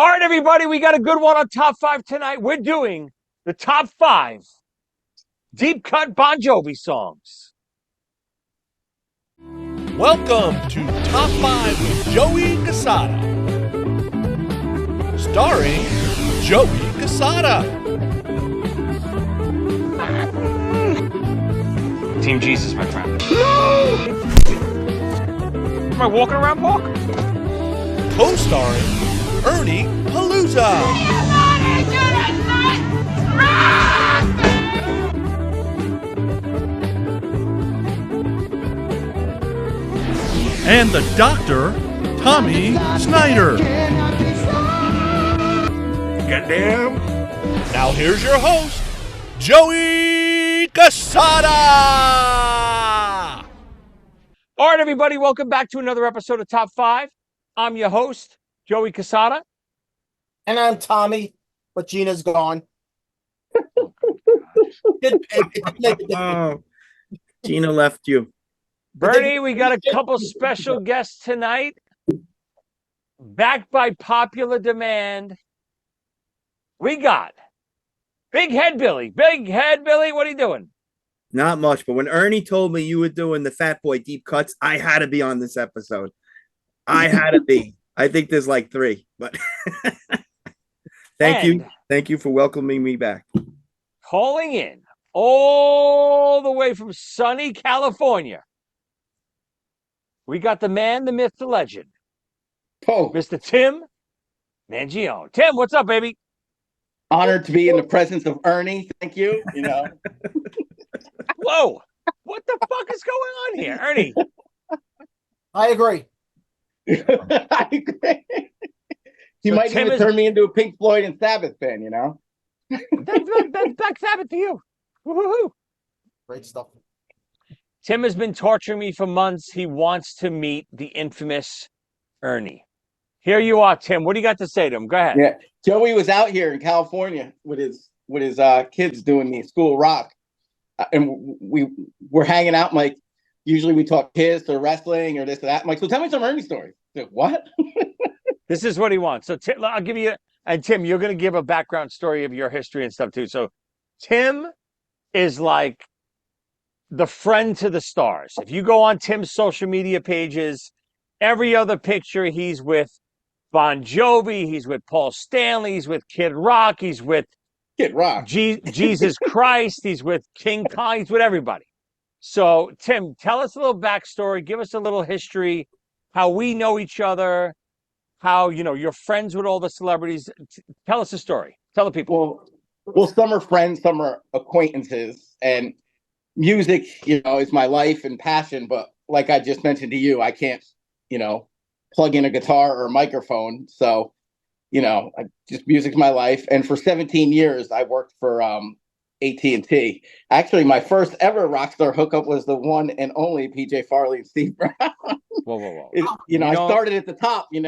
All right, everybody, we got a good one on top five tonight. We're doing the top five deep cut Bon Jovi songs. Welcome to Top 5 with Joey Cassata. Starring Joey Cassata. Team Jesus, my friend. Am I walking around, Park? Co-starring Ernie Palooza. And the Doctor, Tommy Snyder. Goddamn. Now here's your host, Joey Cassata. All right, everybody, welcome back to another episode of Top 5. I'm your host, Joey Cassata. And I'm Tommy, but Gina's gone. Gina left you. Bernie, we got a couple special guests tonight. Backed by popular demand, we got Big Head Billy. Big Head Billy, what are you doing? Not much, but when Ernie told me you were doing the Fat Boy Deep Cuts, I had to be on this episode. I had to be. I think there's like 3, but thank you. Thank you for welcoming me back. Calling in all the way from sunny California, we got the man, the myth, the legend, Mr. Tim Mangione. Tim, what's up, baby? Honored to be in the presence of Ernie. Thank you. Whoa, what the fuck is going on here, Ernie? I agree. I agree. He So might Tim even turn me into a Pink Floyd and Sabbath fan, That's Black Sabbath to you. Woo-hoo-hoo. Great stuff. Tim has been torturing me for months. He wants to meet the infamous Ernie. Here you are, Tim. What do you got to say to him? Go ahead. Yeah, Joey was out here in California with his kids doing the school rock, and we were hanging out. Like usually we talk Kiss or wrestling or this or that. I'm like, so tell me some Ernie stories. Like, what? This is what he wants. So Tim, I'll give you, and Tim, you're going to give a background story of your history and stuff too. So Tim is like the friend to the stars. If you go on Tim's social media pages, every other picture he's with Bon Jovi, he's with Paul Stanley, he's with Kid Rock, he's with Kid Rock, Jesus Christ, he's with King Kong, he's with everybody. So Tim, tell us a little backstory, give us a little history, how we know each other, how you're friends with all the celebrities. Tell us a story. Tell the people. Well, some are friends, some are acquaintances, and music, is my life and passion. But like I just mentioned to you, I can't, plug in a guitar or a microphone. So, music's my life. And for 17 years, I worked for AT&T. Actually, my first ever rock star hookup was the one and only PJ Farley and Steve Brown. Whoa. I started at the top, We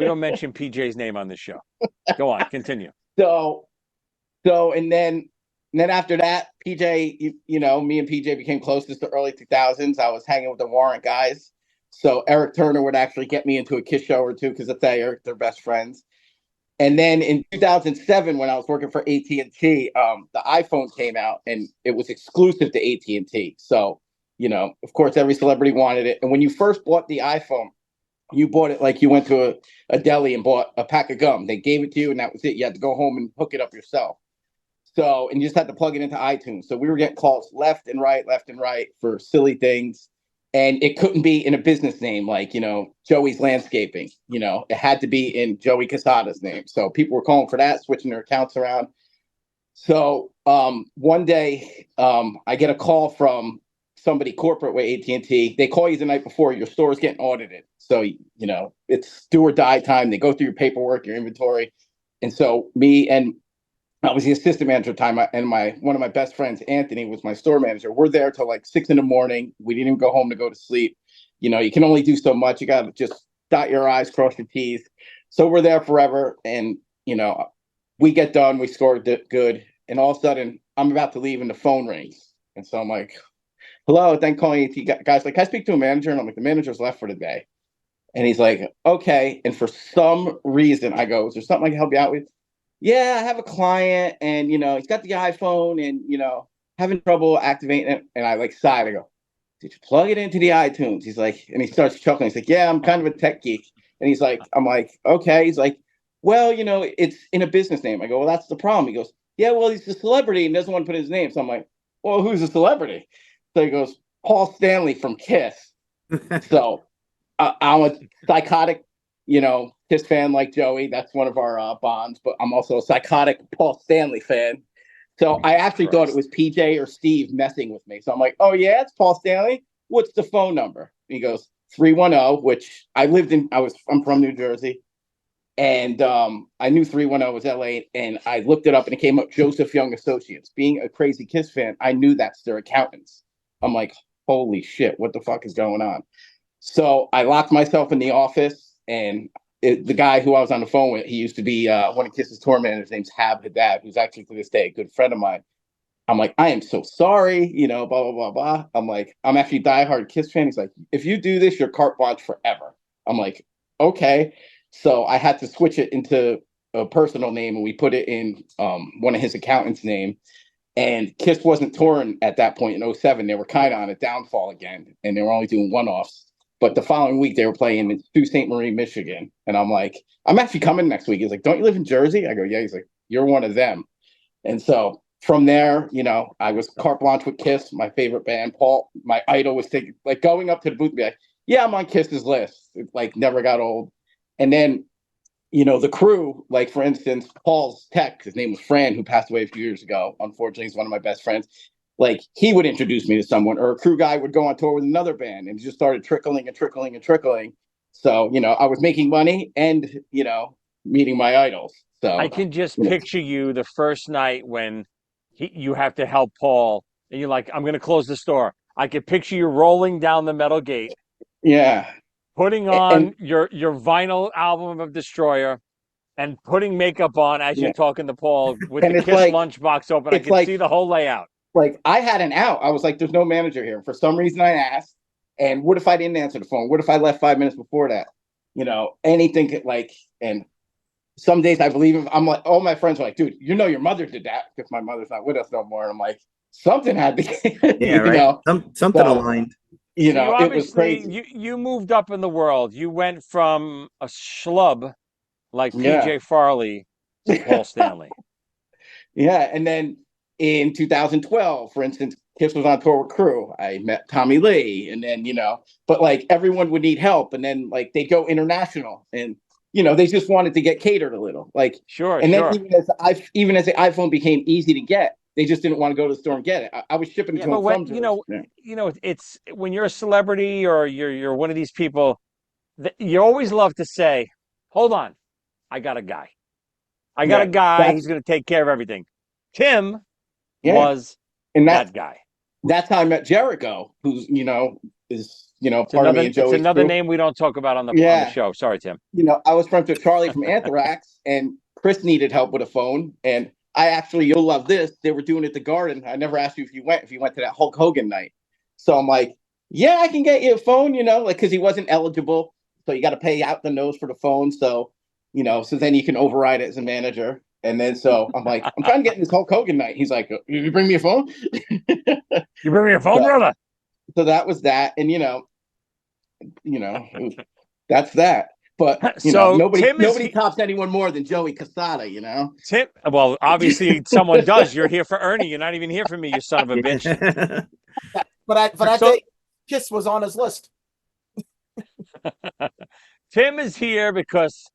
don't mention PJ's name on this show. Go on, continue. So and then after that, PJ, me and PJ became close to the early 2000s. I was hanging with the Warrant guys. So Eric Turner would actually get me into a Kiss show or two because that's Eric, they're best friends. And then in 2007, when I was working for AT&T, the iPhone came out and it was exclusive to AT&T. So, of course, every celebrity wanted it. And when you first bought the iPhone, you bought it like you went to a deli and bought a pack of gum. They gave it to you and that was it. You had to go home and hook it up yourself. So, and you just had to plug it into iTunes. So we were getting calls left and right for silly things. And it couldn't be in a business name like, Joey's Landscaping. It had to be in Joey Cassata's name. So people were calling for that, switching their accounts around. So one day I get a call from somebody corporate with AT&T. They call you the night before, your store's getting audited. So, it's do or die time. They go through your paperwork, your inventory. And so me and I was the assistant manager at the time, and one of my best friends, Anthony, was my store manager. We're there till like 6 a.m. We didn't even go home to go to sleep. You can only do so much. You got to just dot your I's, cross your T's. So we're there forever. And, we get done, we scored good. And all of a sudden, I'm about to leave and the phone rings. And so I'm like, hello, thank calling AT. Guys, like, can I speak to a manager? And I'm like, the manager's left for the day. And he's like, okay. And for some reason, I go, is there something I can help you out with? Yeah, I have a client and, he's got the iPhone and, having trouble activating it. And I like sighed. I go, did you plug it into the iTunes? He's like, and he starts chuckling. He's like, yeah, I'm kind of a tech geek. And he's like, I'm like, okay. He's like, well, it's in a business name. I go, well, that's the problem. He goes, yeah, well, he's a celebrity and doesn't want to put his name. So I'm like, well, who's a celebrity? So he goes, Paul Stanley from Kiss. So I'm a psychotic, Kiss fan like Joey. That's one of our bonds, but I'm also a psychotic Paul Stanley fan. So I actually thought it was PJ or Steve messing with me. So I'm like, oh, yeah, it's Paul Stanley. What's the phone number? He goes, 310, which I'm from New Jersey. And I knew 310 was LA. And I looked it up and it came up Joseph Young Associates. Being a crazy Kiss fan, I knew that's their accountants. I'm like, holy shit, what the fuck is going on? So I locked myself in the office, and the guy who I was on the phone with, he used to be one of Kiss's tour managers. His name's Hab Haddad, who's actually to this day a good friend of mine. I'm like, I am so sorry, blah, blah, blah, blah. I'm like, I'm actually a diehard Kiss fan. He's like, if you do this, you're carte blanche forever. I'm like, okay. So I had to switch it into a personal name, and we put it in one of his accountants' name. And Kiss wasn't touring at that point in 2007. They were kind of on a downfall again, and they were only doing one-offs. But the following week, they were playing in Sault Ste. Marie, Michigan. And I'm like, I'm actually coming next week. He's like, don't you live in Jersey? I go, yeah. He's like, you're one of them. And so from there, I was carte blanche with Kiss, my favorite band. Paul, my idol, was going up to the booth and be like, yeah, I'm on Kiss's list. It never got old. And then the crew, like, for instance, Paul's tech, his name was Fran, who passed away a few years ago. Unfortunately, he's one of my best friends. Like, he would introduce me to someone, or a crew guy would go on tour with another band, and it just started trickling and trickling and trickling. So, I was making money and, meeting my idols. So I can just picture you the first night when you have to help Paul, and you're like, I'm going to close the store. I can picture you rolling down the metal gate. Yeah. Putting on your vinyl album of Destroyer and putting makeup on as you're talking to Paul with the Kiss lunchbox open. I can see the whole layout. Like, I had an out. I was like, there's no manager here. For some reason, I asked. And what if I didn't answer the phone? What if I left 5 minutes before that? Anything and some days I believe I'm like, all my friends are like, dude, your mother did that, because my mother's not with us no more. And I'm like, something had to, yeah, right. Something aligned. So it was crazy. You moved up in the world. You went from a schlub like PJ Farley to Paul Stanley. Yeah. And then in 2012, for instance, Kiss was on tour with Crew. I met Tommy Lee, and then, but everyone would need help. And then they go international, and, they just wanted to get catered a little. Sure. And then even as the iPhone became easy to get, they just didn't want to go to the store and get it. I was shipping it to them from Jersey. It's when you're a celebrity or you're one of these people, you always love to say, hold on, I got a guy. I got a guy who's going to take care of everything. Tim was that guy. That's how I met Jericho, who's, is, part of me and Joey's It's another crew. name we don't talk about on the show. Sorry, Tim. I was friends with Charlie from Anthrax, and Chris needed help with a phone. And you'll love this. They were doing it at the Garden. I never asked you if you went to that Hulk Hogan night. So I'm like, yeah, I can get you a phone, because he wasn't eligible. So you got to pay out the nose for the phone. So, so then you can override it as a manager. And then so I'm like, I'm trying to get in this Hulk Hogan night. He's like, you bring me a phone? You bring me a phone, brother? So that was that. And, that's that. But nobody tops anyone more than Joey Cassata, Tim, well, obviously someone does. You're here for Ernie. You're not even here for me, you son of a bitch. But I think Kiss was on his list. Tim is here because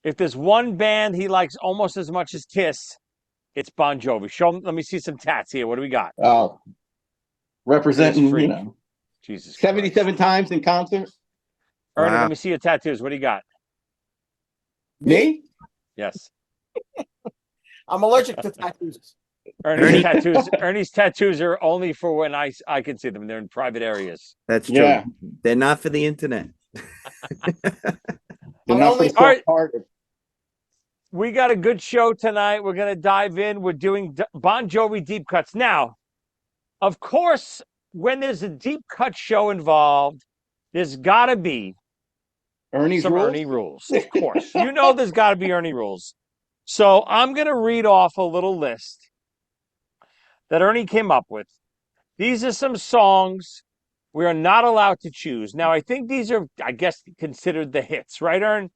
if there's one band he likes almost as much as Kiss, it's Bon Jovi. Let me see some tats here. What do we got? Oh, representing, Jesus 77 Christ. times in concert. Ernie, let me see your tattoos. What do you got? Me? Yes. I'm allergic to tattoos. Ernie's tattoos are only for when I can see them. They're in private areas. That's true. Yeah. They're not for the internet. We got a good show tonight. We're going to dive in. We're doing Bon Jovi Deep Cuts. Now, of course, when there's a deep cut show involved, there's got to be Ernie's some rules. Ernie rules, of course. You know there's got to be Ernie rules. So I'm going to read off a little list that Ernie came up with. These are some songs we are not allowed to choose. Now, I think these are, I guess, considered the hits, right, Ern?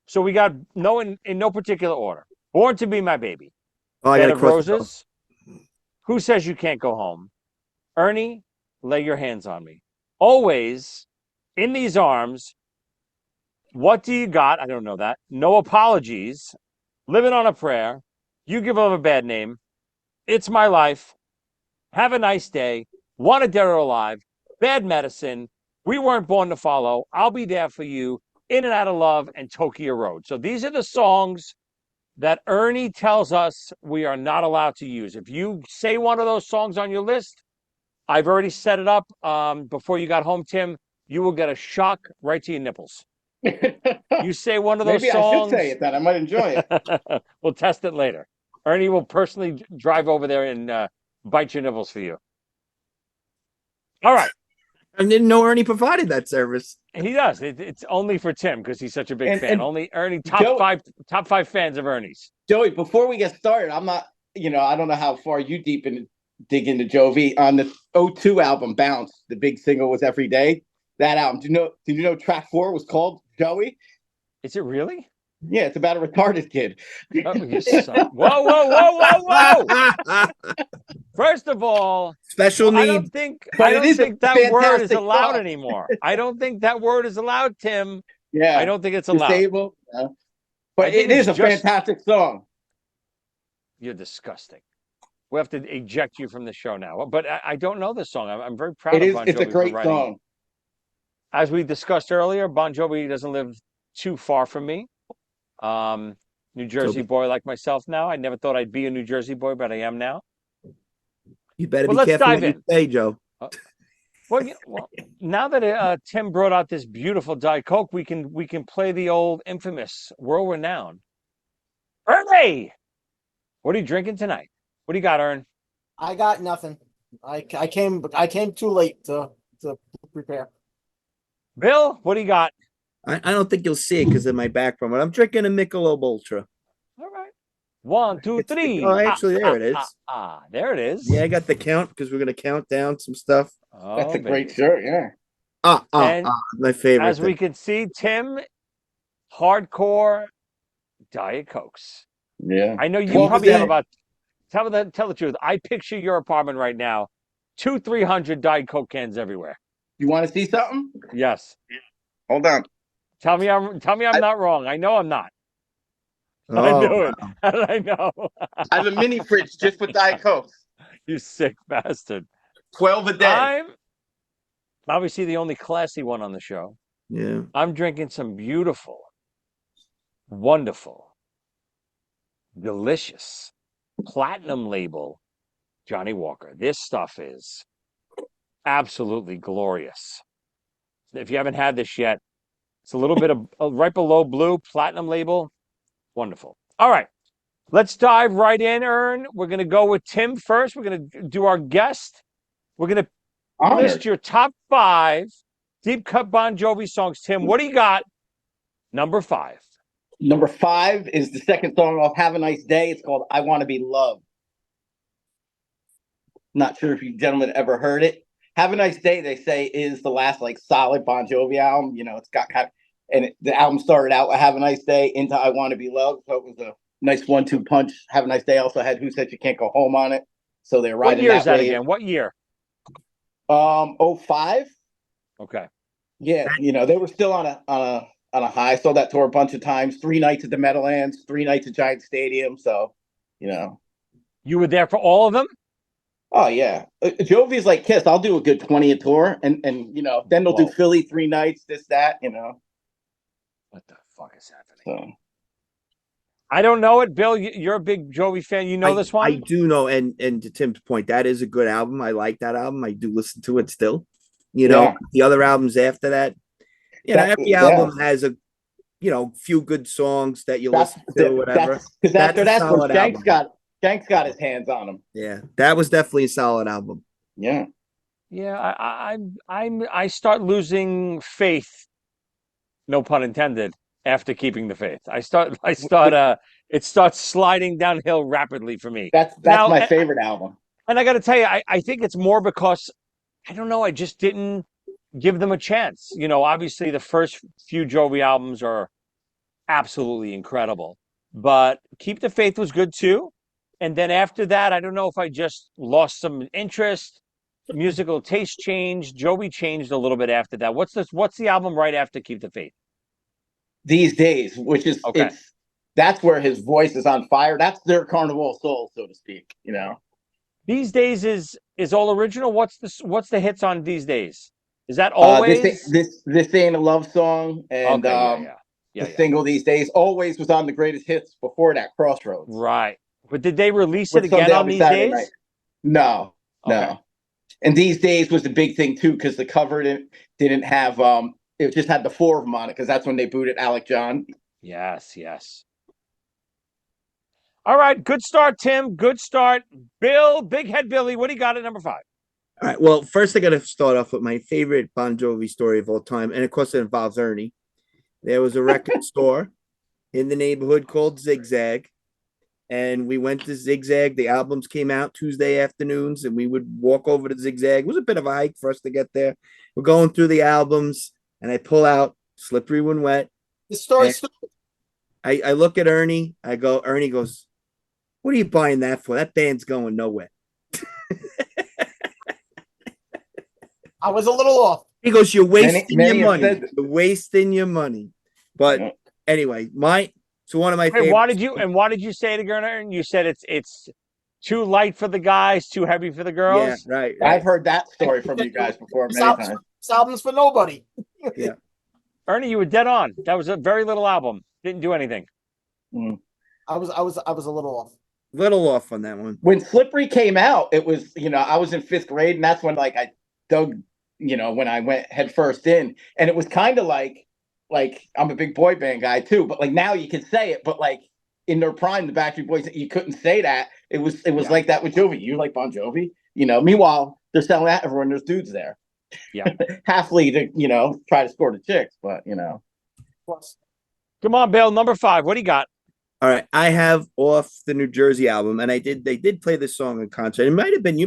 So we got in no particular order. Born to Be My Baby, Oh, I got Bed to of cross it off. Roses, Who Says You Can't Go Home, Ernie, Lay Your Hands on Me, Always, In These Arms, What Do You Got? I don't know that. No Apologies, Living on a Prayer, You Give Up a Bad Name, It's My Life, Have a Nice Day, Wanted Dead or Alive, Bad Medicine, We Weren't Born to Follow, I'll Be There for You, In and Out of Love, and Tokyo Road. So these are the songs that Ernie tells us we are not allowed to use. If you say one of those songs on your list, I've already set it up before you got home, Tim. You will get a shock right to your nipples. You say one of those Maybe I should say songs, it then. I might enjoy it. we'll test it later. Ernie will personally drive over there and bite your nipples for you. All right. I didn't know Ernie provided that service. He does. It's only for Tim because he's such a big fan. And Only Ernie, Joe, top five fans of Ernie's. Joey, before we get started, I'm not, I don't know how far you dig into Jovi. On the '02 album, Bounce, the big single was Every Day. That album, did you know track 4 was called Joey? Is it really? Yeah, it's about a retarded kid. Oh, you son. Whoa, whoa, whoa, whoa, whoa! First of all, Special I don't need. think But it is a that word is fantastic allowed song. anymore. I don't think that word is allowed, Tim. Yeah, I don't think it's allowed. disabled. Yeah. I But think it is it's a just- fantastic song. You're disgusting. We have to eject you from the show now. But I don't know this song. I'm very proud of Bon Jovi It's a for great writing. song. As we discussed earlier, Bon Jovi doesn't live too far from me. New Jersey boy like myself now. I never thought I'd be a New Jersey boy, but I am now. You better Well, be let's careful dive what in. you say, Joe. Well, now that Tim brought out this beautiful Diet Coke, we can play the old infamous, world renowned. Ernie, what are you drinking tonight? What do you got, Ern? I got nothing. I came too late to prepare. Bill, what do you got? I don't think you'll see it because of my background, but I'm drinking a Michelob Ultra. All right. 1, 2, 3. Oh, actually, there it is. There it is. Yeah, I got the count because we're gonna count down some stuff. Oh, That's a baby. great shirt. Yeah. And My favorite. as we can see, Tim, hardcore Diet Cokes. Yeah. I know you 12 a probably have day. about. Tell the truth. I picture your apartment right now, 200-300 Diet Coke cans everywhere. You want to see something? Yes. Hold on. Tell me I'm not wrong. I know I'm not. I Oh, knew it. How did I know? I have a mini fridge just with Diet Coke. You sick bastard. 12 a day. I'm obviously the only classy one on the show. yeah. I'm drinking some beautiful, wonderful, delicious, platinum label Johnny Walker. This stuff is absolutely glorious. If you haven't had this yet, it's a little bit of right below blue, platinum label. Wonderful. All right. Let's dive right in, Ern. We're going to go with Tim first. We're going to do our guest. We're going to list your top 5 deep cut Bon Jovi songs. Tim, what do you got? Number 5. Number 5 is the second song off Have a Nice Day. It's called I Want to Be Loved. Not sure if you gentlemen ever heard it. Have a Nice Day, they say, is the last solid Bon Jovi album. It's got the album started out with Have a Nice Day into I Want to Be Loved. So it was a nice 1-2 punch. Have a Nice Day also had Who Said You Can't Go Home on it. So they're riding What year is that wave. again? What year? 05. Okay. Yeah, they were still on a high. I saw that tour a bunch of times. 3 nights at the Meadowlands, 3 nights at Giant Stadium. So, You were there for all of them? Oh yeah, Jovi's like Kiss. I'll do a good 20 a tour, and then they'll do Philly 3 nights, this that. What the fuck is happening? So I don't know it, Bill. You're a big Jovi fan. You know this one? I do know, and to Tim's point, that is a good album. I like that album. I do listen to it still. The other albums after that, every album has a few good songs that you listen to, whatever. Because after that's when Shank's got his hands on them. Yeah, that was definitely a solid album. Yeah. Yeah, I start losing faith no pun intended, after keeping the faith. It starts sliding downhill rapidly for me. That's Now, my favorite album. and I got to tell you, I think it's more because I don't know, I just didn't give them a chance. You know, obviously the first few Jovi albums are absolutely incredible, but Keep the Faith was good too. And then after that, I don't know if I just lost some interest, musical taste changed, Jovi changed a little bit after that. What's the album right after Keep the Faith? These Days, which is Okay. that's where his voice is on fire. That's their Carnival of Souls, so to speak. You know, These Days is all original. What's the hits on These Days? Is that Always? this ain't a love song, and Okay, yeah, yeah. the Yeah, yeah. single These Days always was on the greatest hits before that, Crossroads. Right. But did they release it With again Someday I'll on Be These Saturday Night. Days? No, Okay. no. And These Days was the big thing too, because the cover didn't have it just had the four of them on it, because that's when they booted Alec John. Yes, yes. All right, good start, Tim. Good start. Bill, Big Head Billy, what do you got at number 5? All right. Well, first I got to start off with my favorite Bon Jovi story of all time, and of course it involves Ernie. There was a record store in the neighborhood called Zigzag, and we went to Zigzag. The albums came out Tuesday afternoons, and we would walk over to Zigzag. It was a bit of a hike for us to get there. We're going through the albums, and I pull out Slippery When Wet. The story's I look at Ernie. I go, Ernie goes, "What are you buying that for? That band's going nowhere." I was a little off. He goes, "You're wasting Many your have money. said You're wasting your money." But anyway, one of my Wait, favorites. why did you say to Gerner? You said it's too light for the guys, too heavy for the Yeah, girls? right. I've heard that story from you guys before This many album's, times. this album's for nobody. Yeah. Ernie, you were dead on. That was a very little album. Didn't do anything. Mm. I was a little off. Little off on that one. When Slippery came out, it was, I was in 5th grade, and that's when like I dug, when I went head first in, and it was kind of like I'm a big boy band guy too, but like now you can say it, but like in their prime, the Backstreet Boys, you couldn't say that. It was like that with Jovi. You like Bon Jovi, Meanwhile, they're selling out everyone. There's dudes there, Yeah. halfly to try to score the chicks, but Plus, Come on, Bill, number 5. What do you got? All right, I have off the New Jersey album, and they did play this song in concert. It might have been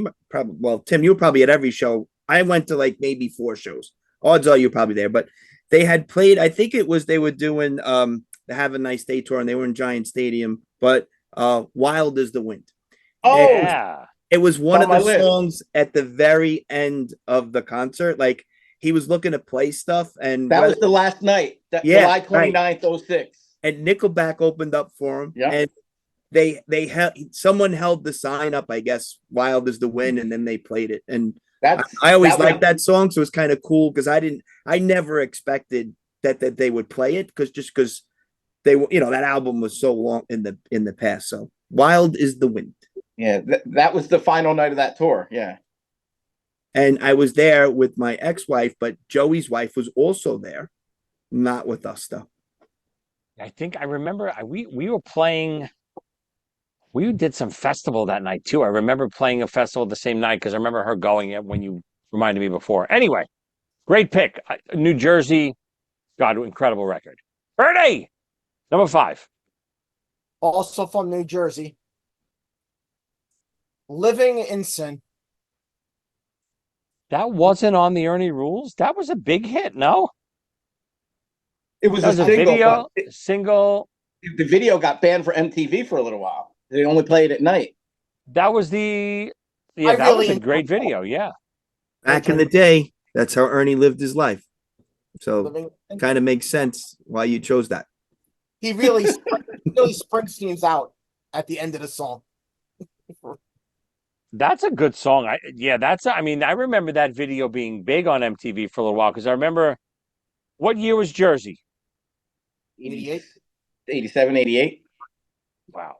Tim, you were probably at every show. I went to like maybe 4 shows. Odds are you're probably there, but they had played. I think they were doing the Have a Nice Day tour, and they were in Giant Stadium. But Wild is the Wind. Oh, Yeah. It was one of on the my list. songs at the very end of the concert. Like he was looking to play stuff, and that was the last night, Yeah, July 29th, 06. and Nickelback opened up for him. Yeah. And someone held the sign up, I guess, Wild is the Wind, and then they played it. And I always liked that song, so it was kind of cool because I never expected that they would play it because they were, that album was so long in the past. So Wild is the Wind. Yeah, that was the final night of that tour. Yeah. And I was there with my ex-wife, but Joey's wife was also there, not with us though. I think I remember we were playing. We did some festival that night too. I remember playing a festival the same night because I remember her going it when you reminded me before. Anyway, great pick. New Jersey, God, incredible record. Ernie, number 5. also from New Jersey. Living in Sin. That wasn't on the Ernie Rules. That was a big hit, no? It was That was a single, video, but single. the video got banned for MTV for a little while. They only played at night. That was that was a great video. Yeah. Back in the day, that's how Ernie lived his life. So Living in kind of makes sense why you chose that. He really Springsteen's out at the end of the song. That's a good song. I remember that video being big on MTV for a little while because I remember what year was Jersey? 88. 87, 88. Wow.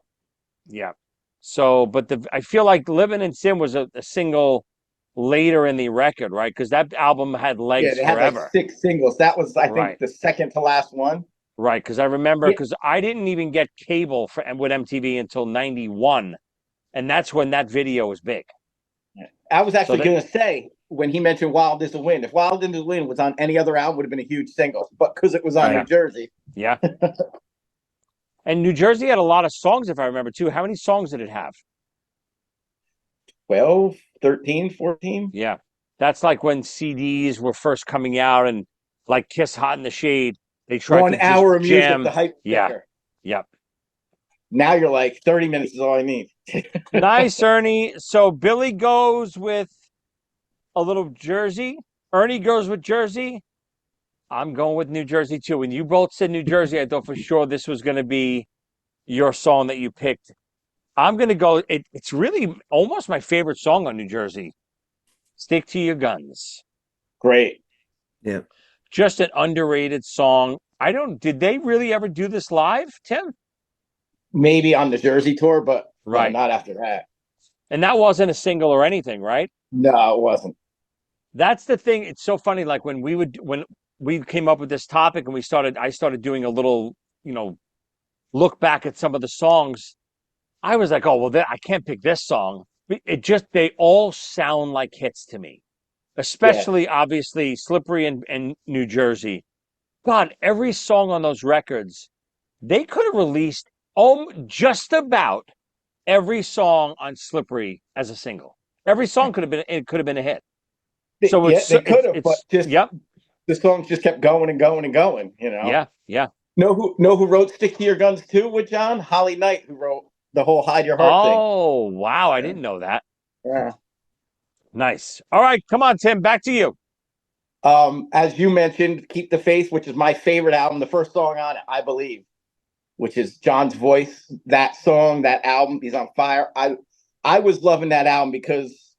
Yeah. So, but I feel like Living in Sin was a single later in the record, right? Because that album had legs Yeah, they had forever. like 6 singles. That was, I think, Right. the second to last one. Right. Because I remember, Yeah. because I didn't even get cable with MTV until 91. And that's when that video was big. I was So actually that, going to say when he mentioned "Wild Is the Wind." If "Wild Is the Wind" was on any other album, it would have been a huge single. But because it was on yeah, New Jersey, yeah. And New Jersey had a lot of songs, if I remember too. How many songs did it have? 12, 13, 14. Yeah. That's like when CDs were first coming out and like Kiss Hot in the Shade, they tried One to just hour of music, the jam. hype Yeah. sticker. Yep. Now you're like 30 minutes is all I need. Nice, Ernie. So Billy goes with a little Jersey. Ernie goes with Jersey. I'm going with New Jersey too. When you both said New Jersey, I thought for sure this was going to be your song that you picked. I'm going to go. It's really almost my favorite song on New Jersey. Stick to Your Guns. Great. Yeah. Just an underrated song. I don't, did they really ever do this live, Tim? Maybe on the Jersey tour, but no, Right. not after that. And that wasn't a single or anything, right? No, it wasn't. That's the thing. It's so funny. Like when we came up with this topic and I started doing a little, look back at some of the songs. I was like, oh, well, I can't pick this song. They all sound like hits to me, Yeah. especially obviously Slippery and New Jersey. God, every song on those records, they could have released just about every song on Slippery as a single. Every song could have been a hit. So Yeah, they could have, but just yep, the songs just kept going and going and going, yeah, yeah. Know who wrote Stick to Your Guns too with John? Holly Knight, who wrote the whole Hide Your Heart thing. Oh, wow, I Yeah. didn't know that. Yeah. Nice. All right, come on, Tim, back to you. As you mentioned, Keep the Faith, which is my favorite album, the first song on it, I believe, which is John's voice. That song, that album, he's on fire. I was loving that album because,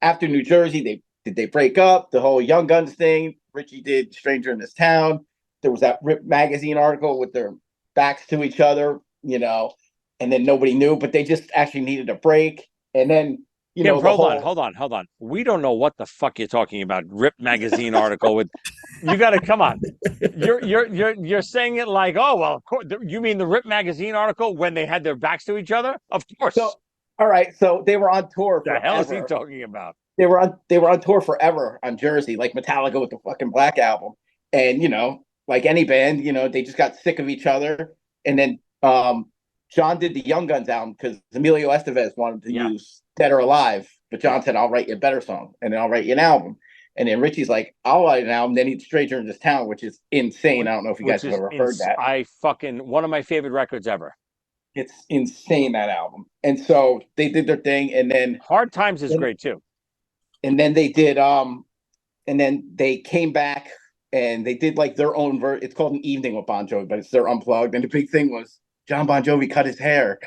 after New Jersey, they break up, the whole Young Guns thing. Richie did Stranger in This Town. There was that Rip magazine article with their backs to each other, and then nobody knew, but they just actually needed a break. And then, Tim, the hold on, whole hold on, hold on. We don't know what the fuck you're talking about. Rip magazine article with you got to come on. You're saying it like, oh well, of course. You mean the Rip magazine article when they had their backs to each other? Of so course. all right, so they were on tour The hell is he forever. talking about? They were on tour forever on Jersey, like Metallica with the fucking Black Album. And like any band, they just got sick of each other. And then John did the Young Guns album because Emilio Estevez wanted to Yeah, use Dead or Alive, but yeah. John said, "I'll write you a better song, and then I'll write you an album." And then Richie's like, "I'll write an album." Then he's Stranger in This Town, which is insane. I don't know if you guys Which have is ever heard that. I fucking one of my favorite records ever. It's insane, that album. And so they did their thing, and then Hard Times is and, great too. and then they did and then they came back and they did like their own it's called An Evening with Bon Jovi, but it's their unplugged. And the big thing was John Bon Jovi cut his hair.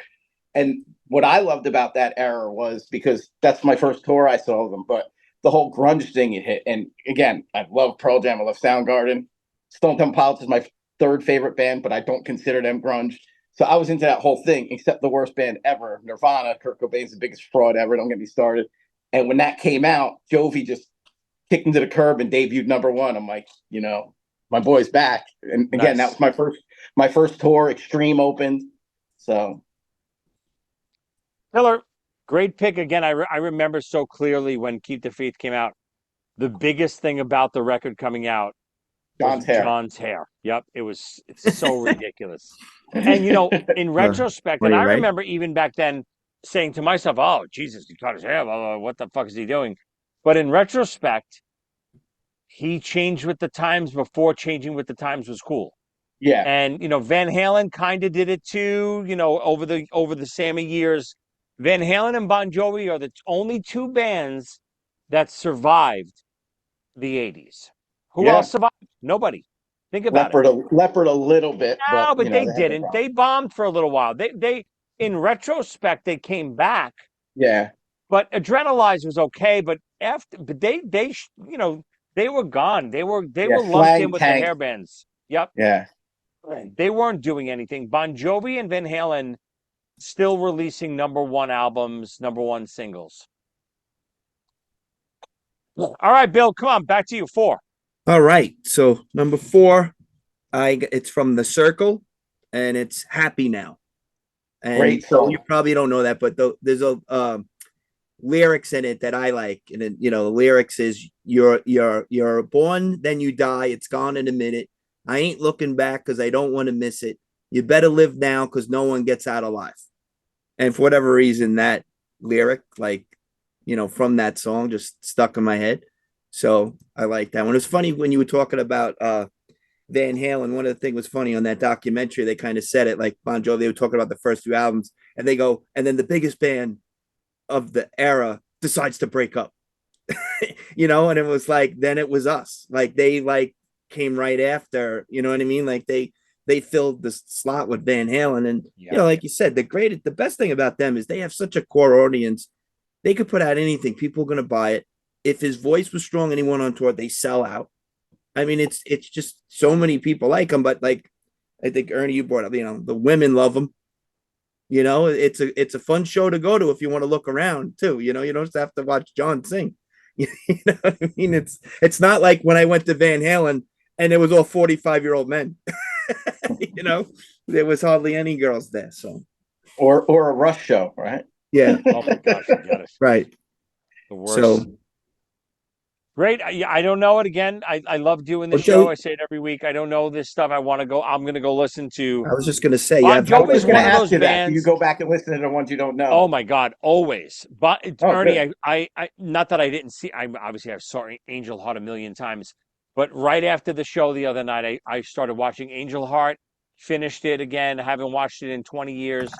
And what I loved about that era was because that's my first tour I saw them, but the whole grunge thing it hit. And again, I love Pearl Jam, I love Soundgarden. Stone Temple Pilots is my third favorite band, but I don't consider them grunge. So I was into that whole thing, except the worst band ever, Nirvana. Kurt Cobain's the biggest fraud ever. Don't get me started. And when that came out, Jovi just kicked him to the curb and debuted number one. I'm like, my boy's back. And again, that Nice. was my first tour. Extreme opened. So Killer. Great pick again. I remember so clearly when Keep the Faith came out. The biggest thing about the record coming out was John's hair. John's hair. Yep, it's so ridiculous. And in retrospect, and Funny, I right? remember even back then saying to myself, "Oh, Jesus, he cut his hair. Blah, blah, what the fuck is he doing?" But in retrospect, he changed with the times before changing with the times was cool. Yeah. And Van Halen kind of did it too. Over the Sammy years, Van Halen and Bon Jovi are the only two bands that survived the '80s. Who Yeah. else survived? Nobody. Think about it. Leopard a little bit, but No, but they they had their didn't. They problems. bombed for a little while. They in retrospect they came back, Yeah. but Adrenalize was okay. But they were gone. They Yeah. were lumped in Slang with the tank. hair bands. Yep, Yeah. they weren't doing anything. Bon Jovi and Van Halen still releasing number one albums, number one singles. All right, Bill, come on, back to you. Four. All right. So number 4, it's from The Circle, and it's Happy Now. And Great song. you probably don't know that, but there's a lyrics in it that I like. And then, the lyrics is you're born, then you die. It's gone in a minute. I ain't looking back because I don't want to miss it. You better live now because no one gets out alive. And for whatever reason, that lyric, like, from that song just stuck in my head. So I like that one. It's funny when you were talking about Van Halen. One of the things was funny on that documentary. They kind of said it like Bon Jovi. They were talking about the first few albums, and they go, and then the biggest band of the era decides to break up. And it was like, then it was us. Like they like came right after. You know what I mean? Like they filled the slot with Van Halen, and like you said, the best thing about them is they have such a core audience. They could put out anything. People are going to buy it. If his voice was strong and he went on tour, they sell out. I mean, it's just so many people like him, but like I think Ernie, you brought up, the women love him. It's a fun show to go to if you want to look around too. You don't just have to watch John sing. You know what I mean? It's not like when I went to Van Halen and it was all 45-year-old men. There was hardly any girls there. So or a Rush show, right? Yeah. Oh my gosh, I got it. Right. The worst. So great. I don't know it again. I love doing the show. I say it every week. I don't know this stuff. I'm going to go listen to. I was just going to say, Bon I was Jovi's going one to of ask those you that. bands. You go back and listen to the ones you don't know. Oh my God, always. But Ernie, good. I not that I didn't see. I obviously I've saw Angel Heart a million times, but right after the show the other night, I started watching Angel Heart. Finished it again. Haven't watched it in 20 years,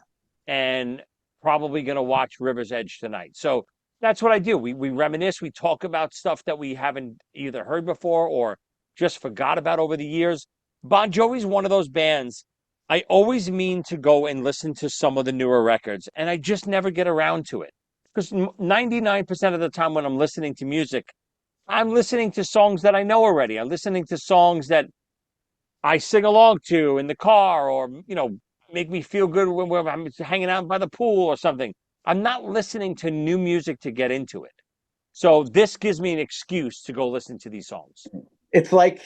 and probably going to watch River's Edge tonight. So that's what I do. We reminisce. We talk about stuff that we haven't either heard before or just forgot about over the years. Bon Jovi's one of those bands. I always mean to go and listen to some of the newer records, and I just never get around to it. Because 99% of the time when I'm listening to music, I'm listening to songs that I know already. I'm listening to songs that I sing along to in the car or, make me feel good when I'm hanging out by the pool or something. I'm not listening to new music to get into it. So this gives me an excuse to go listen to these songs. It's like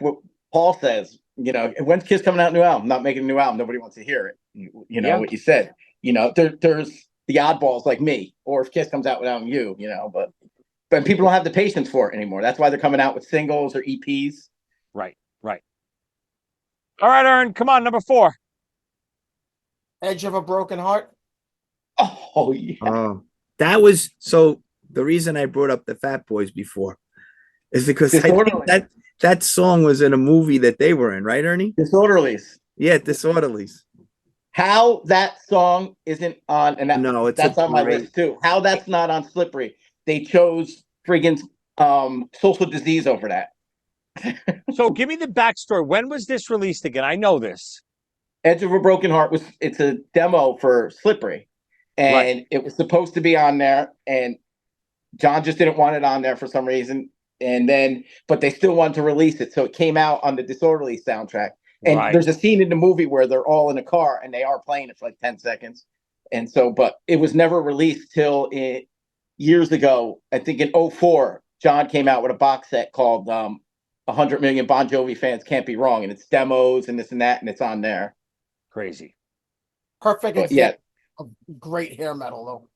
what Paul says, when's Kiss coming out new album? Not making a new album. Nobody wants to hear it. What you said, there's the oddballs like me, or if Kiss comes out without you, but people don't have the patience for it anymore. That's why they're coming out with singles or EPs. Right. All right, Ern, come on, number 4. Edge of a Broken Heart. Oh yeah. That was so. The reason I brought up the Fat Boys before is because I think that song was in a movie that they were in, right, Ernie? Disorderlies. Yeah, Disorderlies. How that song isn't on, and that's on my list too. How that's not on Slippery. They chose friggin' Social Disease over that. So give me the backstory. When was this released again? I know this. Edge of a Broken Heart it's a demo for Slippery. And It was supposed to be on there, and John just didn't want it on there for some reason. But they still wanted to release it. So it came out on the Disorderly soundtrack. And there's a scene in the movie where they're all in a car and they are playing it for like 10 seconds. And so, but it was never released till years ago. I think in 2004, John came out with a box set called 100 Million Bon Jovi Fans Can't Be Wrong. And it's demos and this and that, and it's on there. Crazy. Perfect example of great hair metal, though.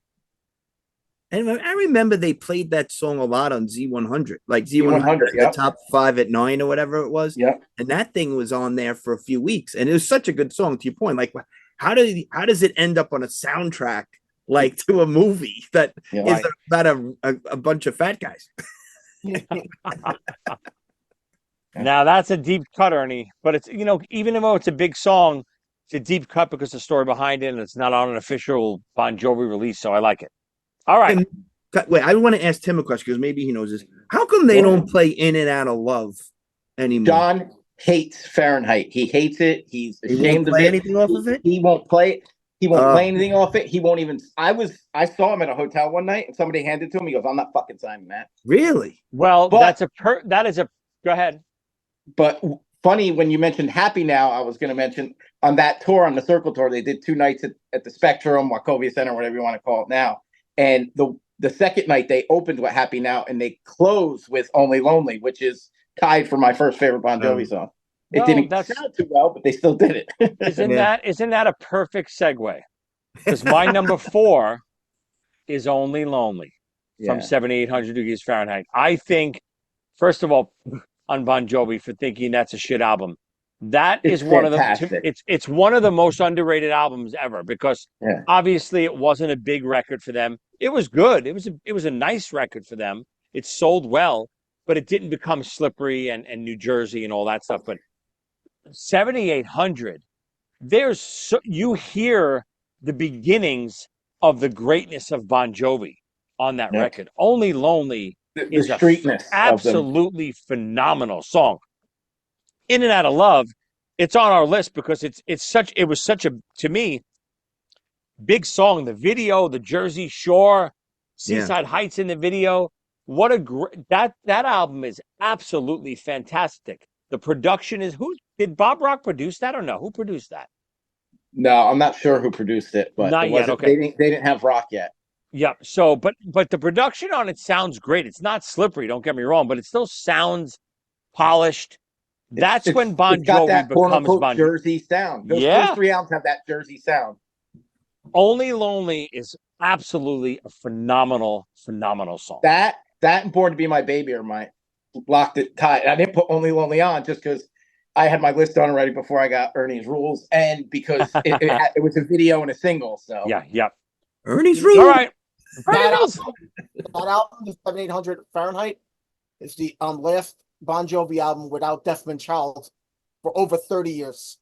And I remember they played that song a lot on Z100, like Z100, the top 5 at 9 or whatever it was. Yeah. And that thing was on there for a few weeks. And it was such a good song, to your point. Like, how does it end up on a soundtrack, like to a movie that is about a bunch of fat guys? Now that's a deep cut, Ernie. But it's, even though it's a big song, it's a deep cut because the story behind it, and it's not on an official Bon Jovi release. So I like it. All right. Wait, I want to ask Tim a question because maybe he knows this. How come they don't play In and Out of Love anymore? John hates Fahrenheit. He hates it. He's ashamed of it. Anything off of it? He won't play it. He won't play anything off it. He won't even. I saw him at a hotel one night, and somebody handed it to him. He goes, "I'm not fucking signing that." Really? Well, that is a. Go ahead. But funny when you mentioned Happy Now, I was going to mention on that tour, on the Circle tour, they did 2 nights at the Spectrum, Wachovia Center, whatever you want to call it now. And the second night they opened with Happy Now, and they closed with Only Lonely, which is tied for my first favorite Bon Jovi song. It didn't sound too well, but they still did it. Isn't that a perfect segue? Because my number 4 is Only Lonely from Yeah, 7,800 Degrees Fahrenheit. I think, first of all, on Bon Jovi for thinking that's a shit album. That it's is one of the fantastic. it's one of the most underrated albums ever because Yeah. obviously it wasn't a big record for them. It was good. It was a nice record for them. It sold well, but it didn't become Slippery and New Jersey and all that stuff. But 7,800, you hear the beginnings of the greatness of Bon Jovi on that Yep. record. Only Lonely The is a streetness of them. absolutely phenomenal song. In and Out of Love, it's on our list because it was such a, to me, big song. The video, the Jersey Shore, Yeah. Seaside Heights in the video. What a great, that album is absolutely fantastic. The production is, who did Bob Rock produce that or no? Who produced that? No, I'm not sure who produced it, but it Not yet. wasn't. Okay. They didn't have rock yet. Yeah. So, but the production on it sounds great. It's not slippery, don't get me wrong, but it still sounds polished. That's when It's Bon got Jovi that quote becomes unquote Bon Jovi. Jersey sound. Those first Yeah. three albums have that Jersey sound. Only Lonely is absolutely a phenomenal, phenomenal song. That and Born to Be My Baby are my locked it tight. I didn't put Only Lonely on just because I had my list done already before I got Ernie's Rules, and because it was a video and a single. So Yeah. Ernie's All rule. right. That Rules. album, the 7,800 Fahrenheit, is the last Bon Jovi album without Deafman Child for over 30 years.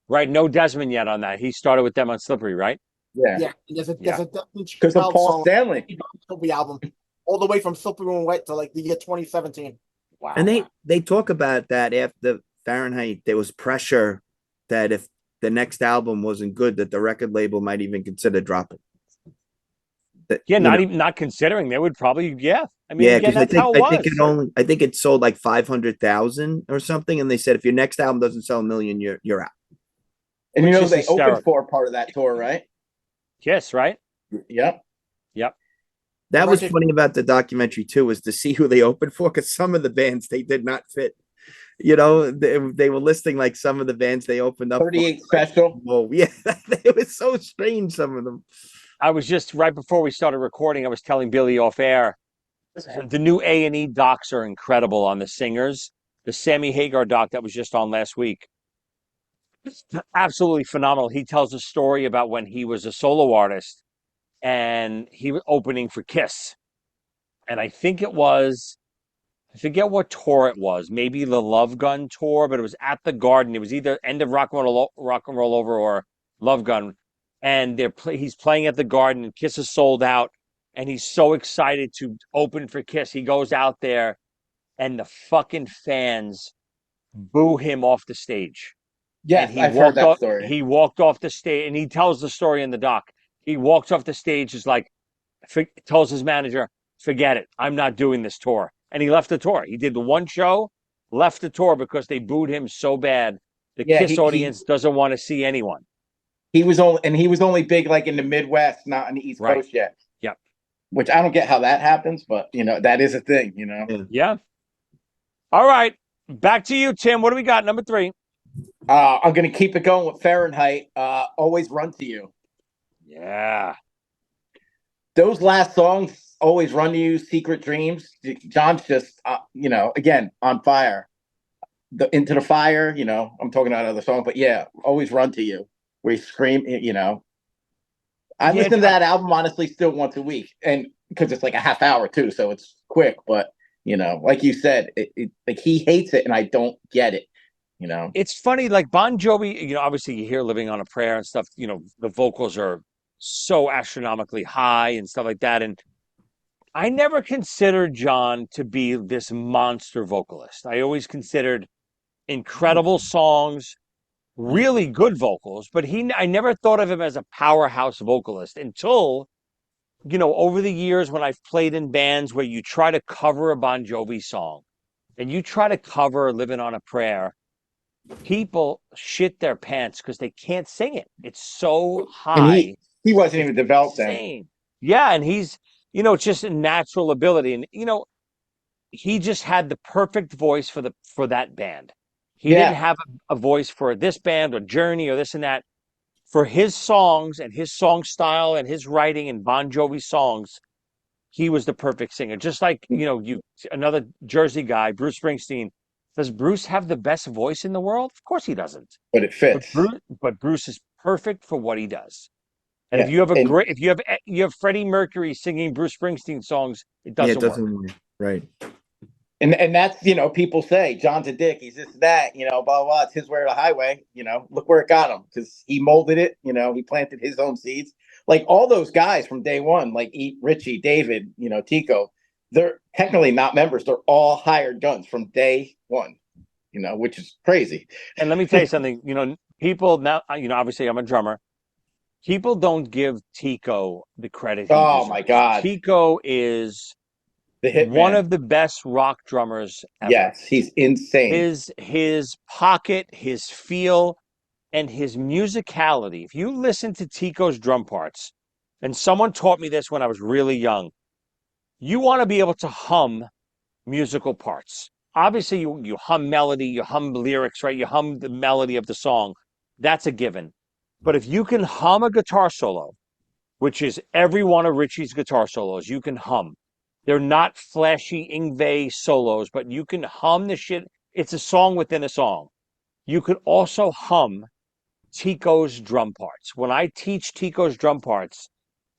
Right. No Desmond yet on that. He started with them on Slippery, right? Yeah, there's a Yeah. Deafman because of Child Paul song Stanley. on the album, all the way from Slippery When Wet to like the year 2017. Wow. And they talk about that after Fahrenheit, there was pressure that if the next album wasn't good, that the record label might even consider dropping. That, Yeah, you not know, even not considering. They would probably, yeah. I mean, yeah, again, because I that's how think it I think was. I think it sold like 500,000 or something, and they said if your next album doesn't sell a million, you're out. And Which you know is they opened hysterical. for a part of that tour, right? Kiss, right? Yep. Yep. That was Record- funny about the documentary too, was to see who they opened for, because some of the bands they did not fit. You know, they were listing like some of the bands they opened up for. 38 Special. Whoa, yeah, it was so strange. Some of them. I was just right before we started recording, I was telling Billy off air, the new A&E docs are incredible on the singers. The Sammy Hagar doc that was just on last week, absolutely phenomenal. He tells a story about when he was a solo artist and he was opening for Kiss. And I think it was, I forget what tour it was, maybe the Love Gun tour, but it was at the Garden. It was either End of Rock and Roll Over or Love Gun. And he's playing at the Garden and Kiss is sold out. And he's so excited to open for Kiss. He goes out there and the fucking fans boo him off the stage. And Yes, I've heard that story. he walked off the stage and he tells the story in the doc. He walks off the stage, is like, tells his manager, forget it. I'm not doing this tour. And he left the tour. He did the one show, left the tour because they booed him so bad. The Yeah, Kiss audience doesn't want to see anyone. he was only big like in the Midwest, not on the East Right. Coast yet. Yep. Which I don't get how that happens, but that is a thing, Yeah. All right. Back to you, Tim. What do we got? Number 3. I'm gonna keep it going with Fahrenheit. Always Run to You. Yeah. Those last songs, Always Run to You, Secret Dreams. John's just again on fire. Into the Fire, I'm talking about other songs, but yeah, Always Run to You, where he scream, I listen to that album honestly still once a week, and because it's like a half hour too, so it's quick. But like you said, like he hates it, and I don't get it. It's funny, like Bon Jovi, obviously you hear Living on a Prayer and stuff, the vocals are so astronomically high and stuff like that. And I never considered John to be this monster vocalist. I always considered incredible songs, really good vocals, but I never thought of him as a powerhouse vocalist until, over the years when I've played in bands where you try to cover a Bon Jovi song and you try to cover Living on a Prayer, people shit their pants because they can't sing it. It's so high. And he wasn't even developed then. Yeah, and he's, it's just a natural ability. And, he just had the perfect voice for that band. He didn't have a voice for this band or Journey or this and that. for his songs and his song style and his writing and Bon Jovi songs, he was the perfect singer. Just like, another Jersey guy, Bruce Springsteen. Does Bruce have the best voice in the world? Of course he doesn't. But it fits. But Bruce is perfect for what he does. And Yeah. if you have Freddie Mercury singing Bruce Springsteen songs, it doesn't work. Right. And that's, people say John's a dick. He's this, that, blah, blah. It's his way or the highway. Look where it got him because he molded it. He planted his own seeds. Like all those guys from day one, like Richie, David, Tico, they're technically not members. They're all hired guns from day one, which is crazy. And let me tell you something, people now, obviously I'm a drummer. People don't give Tico the credit he deserves. My God. Tico is one of the best rock drummers ever. Yes, he's insane. His pocket, his feel, and his musicality. If you listen to Tico's drum parts, and someone taught me this when I was really young, you want to be able to hum musical parts. Obviously, you hum melody, you hum lyrics, right? You hum the melody of the song. That's a given. But if you can hum a guitar solo, which is every one of Richie's guitar solos, you can hum. They're not flashy Yngwie solos, but you can hum the shit. It's a song within a song. You could also hum Tico's drum parts. When I teach Tico's drum parts,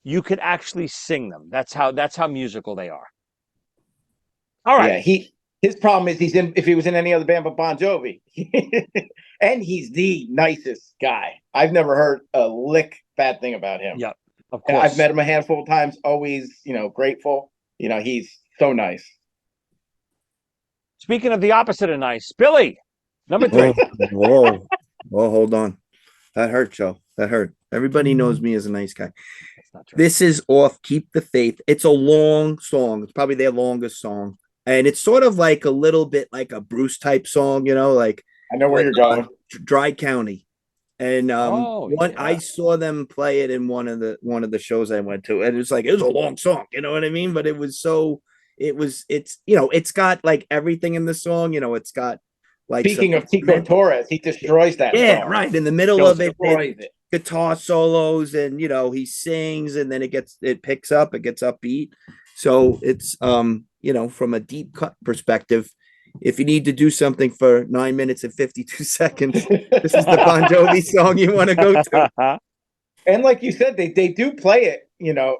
you could actually sing them. That's how musical they are. All right. Yeah, his problem is if he was in any other band but Bon Jovi. And he's the nicest guy. I've never heard a lick bad thing about him. Yep. Of And course. I've met him a handful of times, always, grateful. He's so nice. Speaking of the opposite of nice, Billy, number 3. Whoa. Hold on. That hurt, Joe. That hurt. Everybody knows me as a nice guy. That's not true. This is off Keep the Faith. It's a long song. It's probably their longest song. And it's sort of like a little bit like a Bruce type song, like I know where you're going. Dry County. And I saw them play it in one of the shows I went to, and it was a long song, you know what I mean? But it's got like everything in the song, it's got like Speaking of Tico Torres, he destroys that song. Right. In the middle of it, guitar solos, and he sings, and then it picks up, it gets upbeat. So it's from a deep cut perspective, if you need to do something for 9 minutes and 52 seconds, this is the Bon Jovi song you want to go to. And like you said, they do play it,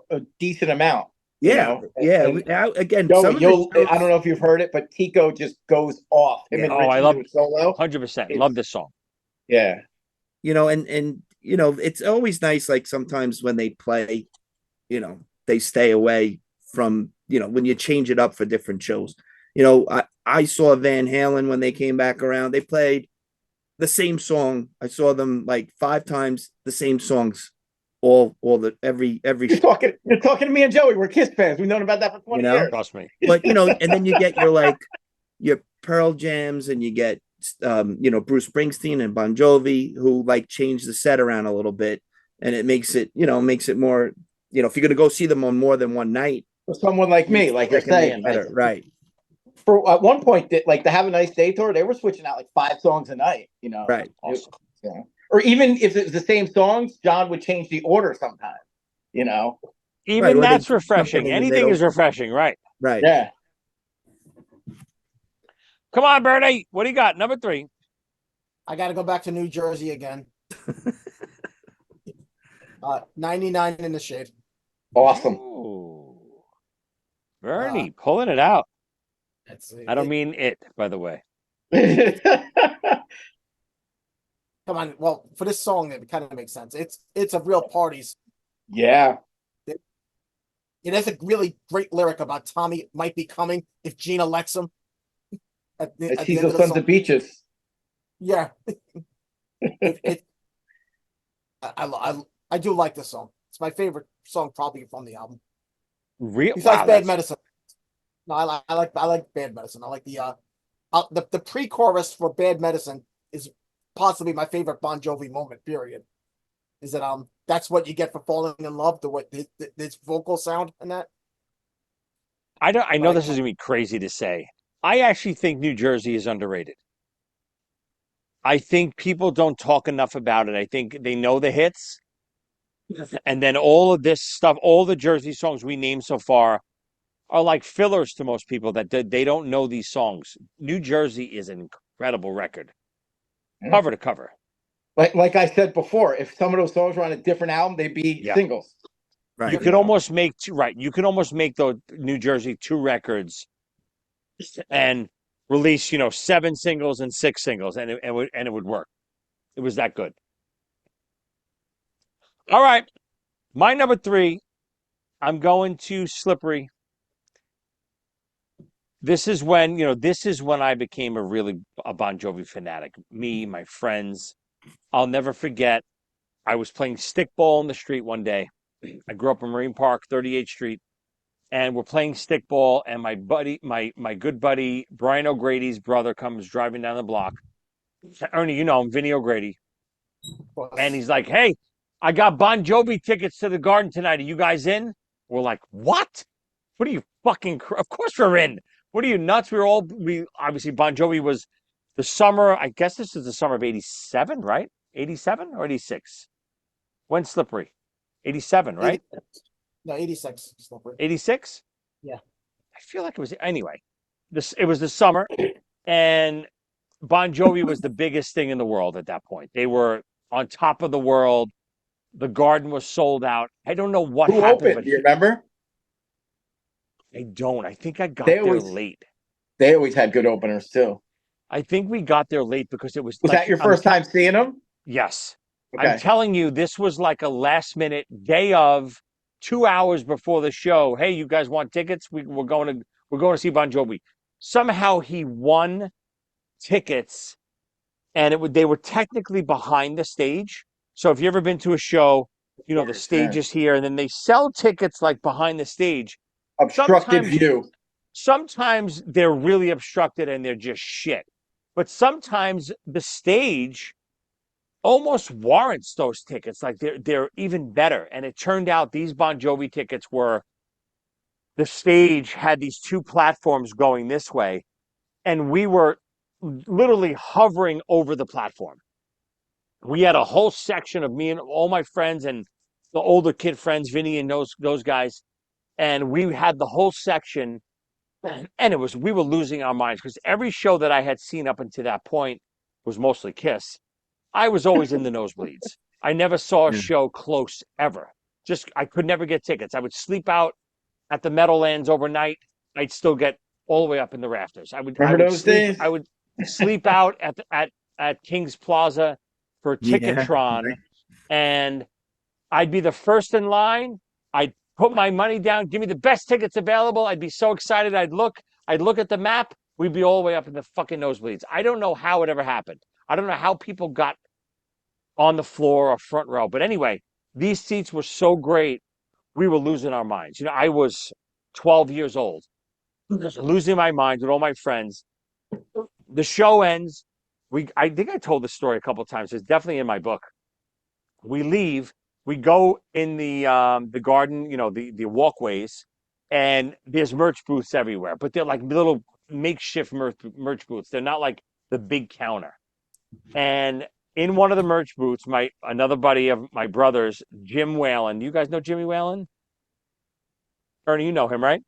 a decent amount. Yeah. Again, Joey, I don't know if you've heard it, but Tico just goes off. I love it solo. 100%. Love this song. Yeah. And it's always nice, like sometimes when they play, they stay away from, when you change it up for different shows. I saw Van Halen when they came back around. They played the same song. I saw them like 5 times, the same songs, every. You're talking to me and Joey. We're Kiss fans. We've known about that for 20 years. Trust me. But and then you get your Pearl Jams, and you get Bruce Springsteen and Bon Jovi, who like change the set around a little bit, and it makes it more. If you're gonna go see them on more than one night, for someone like me, like you're saying, better, right? For at one point, the Have a Nice Day tour, they were switching out like 5 songs a night. Right? Awesome. Or even if it was the same songs, John would change the order sometimes. Even that's refreshing. Anything is refreshing, right? Right. Yeah. Come on, Bernie. What do you got? Number 3. I got to go back to New Jersey again. 99 in the Shade. Awesome. Ooh. Bernie, pulling it out. I don't mean it, by the way. Come on. Well, for this song, it kind of makes sense. It's a real parties. Yeah. It has a really great lyric about Tommy might be coming if Gina lets him. He's the Sons of Beaches. Yeah. I do like this song. It's my favorite song probably from the album. Besides Bad Medicine. No, I like Bad Medicine. I like the pre-chorus for Bad Medicine is possibly my favorite Bon Jovi moment, period. Is that that's what you get for falling in love, the way his vocal sound and that. I know this is gonna be crazy to say. I actually think New Jersey is underrated. I think people don't talk enough about it. I think they know the hits, and then all of this stuff, all the Jersey songs we named so far are like fillers to most people that they don't know these songs. New Jersey is an incredible record, cover to cover. Like I said before, if some of those songs were on a different album, they'd be singles. Right. You could almost make You could almost make the New Jersey 2 records and release 7 singles and 6 singles, and it would work. It was that good. All right, my number 3. I'm going to Slippery. This is when I became a Bon Jovi fanatic. Me, my friends. I'll never forget. I was playing stickball in the street one day. I grew up in Marine Park, 38th Street, and we're playing stickball. And my good buddy, Brian O'Grady's brother, comes driving down the block. Ernie, you know him, Vinny O'Grady. And he's like, "Hey, I got Bon Jovi tickets to the Garden tonight. Are you guys in?" We're like, "What? What are you fucking? Of course we're in. What are you nuts?" We obviously Bon Jovi was the summer. I guess this is the summer of '87, right? '87 or '86? When Slippery? '87, right? 86. No, 86. Slippery. '86? Yeah. I feel like it was anyway. It was the summer, and Bon Jovi was the biggest thing in the world at that point. They were on top of the world. The Garden was sold out. I don't know what Who happened, opened? but Do you remember? I don't. I think I got They there always late. they always had good openers too. I think we got there late because it was Was like that your first time seeing them? yes. I'm Okay. telling you, this was like a last minute day of 2 hours before the show. Hey, you guys want tickets? We're going to see Bon Jovi. Somehow he won tickets, and they were technically behind the stage. So if you ever been to a show, the stage is here, and then they sell tickets like behind the stage. Obstructed view. Sometimes they're really obstructed and they're just shit. But sometimes the stage almost warrants those tickets. Like they're even better. And it turned out these Bon Jovi tickets were the stage had these 2 platforms going this way, and we were literally hovering over the platform. We had a whole section of me and all my friends and the older kid friends, Vinny and those guys, and we had the whole section. And we were losing our minds because every show that I had seen up until that point was mostly Kiss. I was always in the nosebleeds. I never saw a show close ever. I could never get tickets. I would sleep out at the Meadowlands overnight. I'd still get all the way up in the rafters. Remember those days? I would sleep out at King's Plaza for Ticketron, right. and I'd be the first in line. I'd put my money down, give me the best tickets available. I'd be so excited. I'd look at the map. We'd be all the way up in the fucking nosebleeds. I don't know how it ever happened. I don't know how people got on the floor or front row. But anyway, these seats were so great, we were losing our minds. I was 12 years old, losing my mind with all my friends. The show ends. I think I told this story a couple of times. It's definitely in my book. We leave. We go in the garden, the walkways, and there's merch booths everywhere. But they're like little makeshift merch booths. They're not like the big counter. And in one of the merch booths, another buddy of my brother's, Jim Whalen. You guys know Jimmy Whalen? Ernie, you know him, right?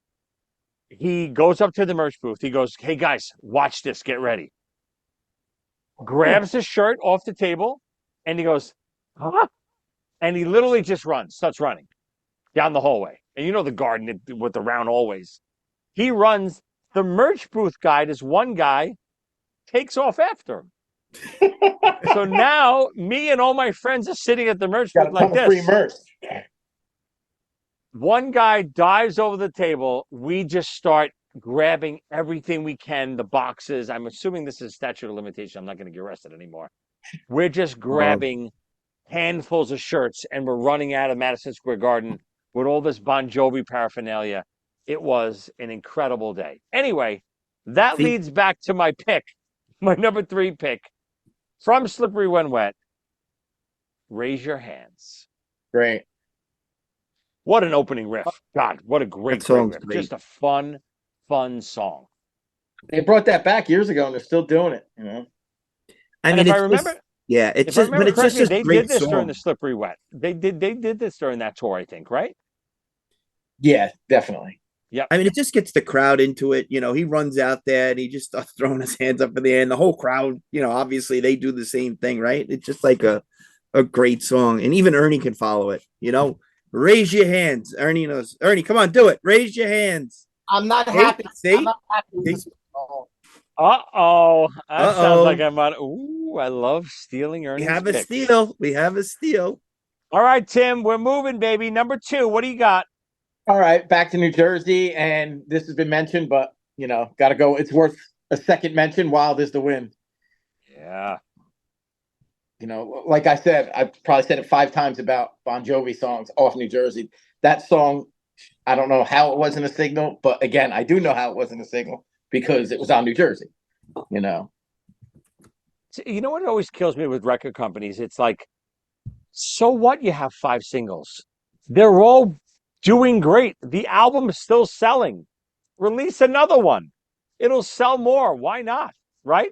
He goes up to the merch booth. He goes, "Hey guys, watch this. Get ready." Grabs his shirt off the table, and he goes, "Huh?" And he literally just starts running down the hallway. And the garden with the round hallways. He runs. The merch booth guy, this one guy, takes off after him. So now me and all my friends are sitting at the merch booth like this. Free merch. One guy dives over the table. We just start grabbing everything we can, the boxes. I'm assuming this is statute of limitation. I'm not going to get arrested anymore. We're just grabbing handfuls of shirts, and we're running out of Madison Square Garden with all this Bon Jovi paraphernalia. It was an incredible day. Anyway, that leads back to my pick, my number 3 pick from Slippery When Wet. Raise Your Hands. Great. What an opening riff. God, what a great riff. Great. Just a fun song. They brought that back years ago, and they're still doing it, I And mean, if I it's remember, just, yeah, it's if I just, but remember it's just correctly, a they did great this during song. the Slippery Wet. They did this during that tour, I think, right? Yeah, definitely. Yep. I mean, it just gets the crowd into it. You know, he runs out there and he just starts throwing his hands up in the air, and the whole crowd, you know, obviously they do the same thing, right? It's just like a great song. And even Ernie can follow it, you know. Raise your hands. Ernie knows. Ernie, come on, do it. Raise your hands. I'm not See? happy. I'm See? not happy with See? this. Oh, Uh-oh. That sounds like Uh-oh. I'm on. Ooh, I love stealing We Ernie's have a picks. steal. We have a steal. All right, Tim, we're moving, baby. Number 2, what do you got? All right, back to New Jersey, and this has been mentioned, but got to go. It's worth a second mention. Wild is the wind. Yeah. Like I said, I've probably said it 5 times about Bon Jovi songs off New Jersey. That song, I don't know how it wasn't a signal, but again, I do know how it wasn't a signal because it was on New Jersey. You know, You know what always kills me with record companies? It's like, so what you have 5 singles? They're all doing great. The album is still selling. Release another one. It'll sell more. Why not? Right?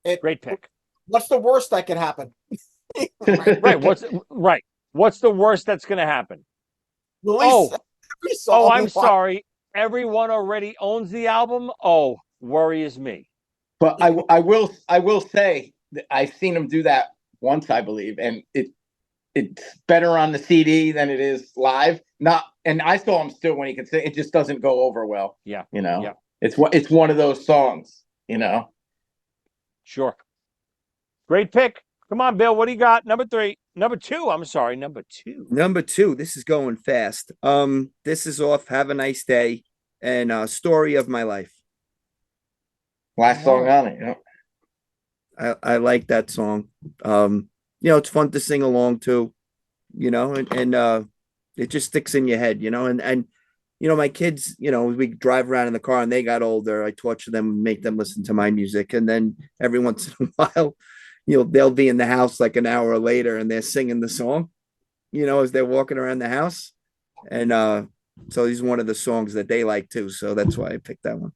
it. Great pick. What's the worst that can happen? Right. What's the worst that's gonna happen? Release Oh, every oh, song. I'm sorry. Everyone already owns the album. Oh, worry is me. but I will say that I've seen him do that once, I believe, and it's better on the CD than it is live. Not, and I saw him still when he could sing. It just doesn't go over well. Yeah. You know, Yeah. it's one of those songs. You know, Sure. Great pick. Come on, Bill. What do you got? Number 3. Number 2. I'm sorry. Number 2. Number 2, this is going fast. This is off Have a Nice Day and Story of My Life. last song Oh. on it. I like that song. It's fun to sing along to, and it just sticks in your head, and my kids, we drive around in the car and they got older. I torture them and make them listen to my music. And then every once in a while, they'll be in the house like an hour later and they're singing the song, as they're walking around the house. And so he's one of the songs that they like too. So that's why I picked that one.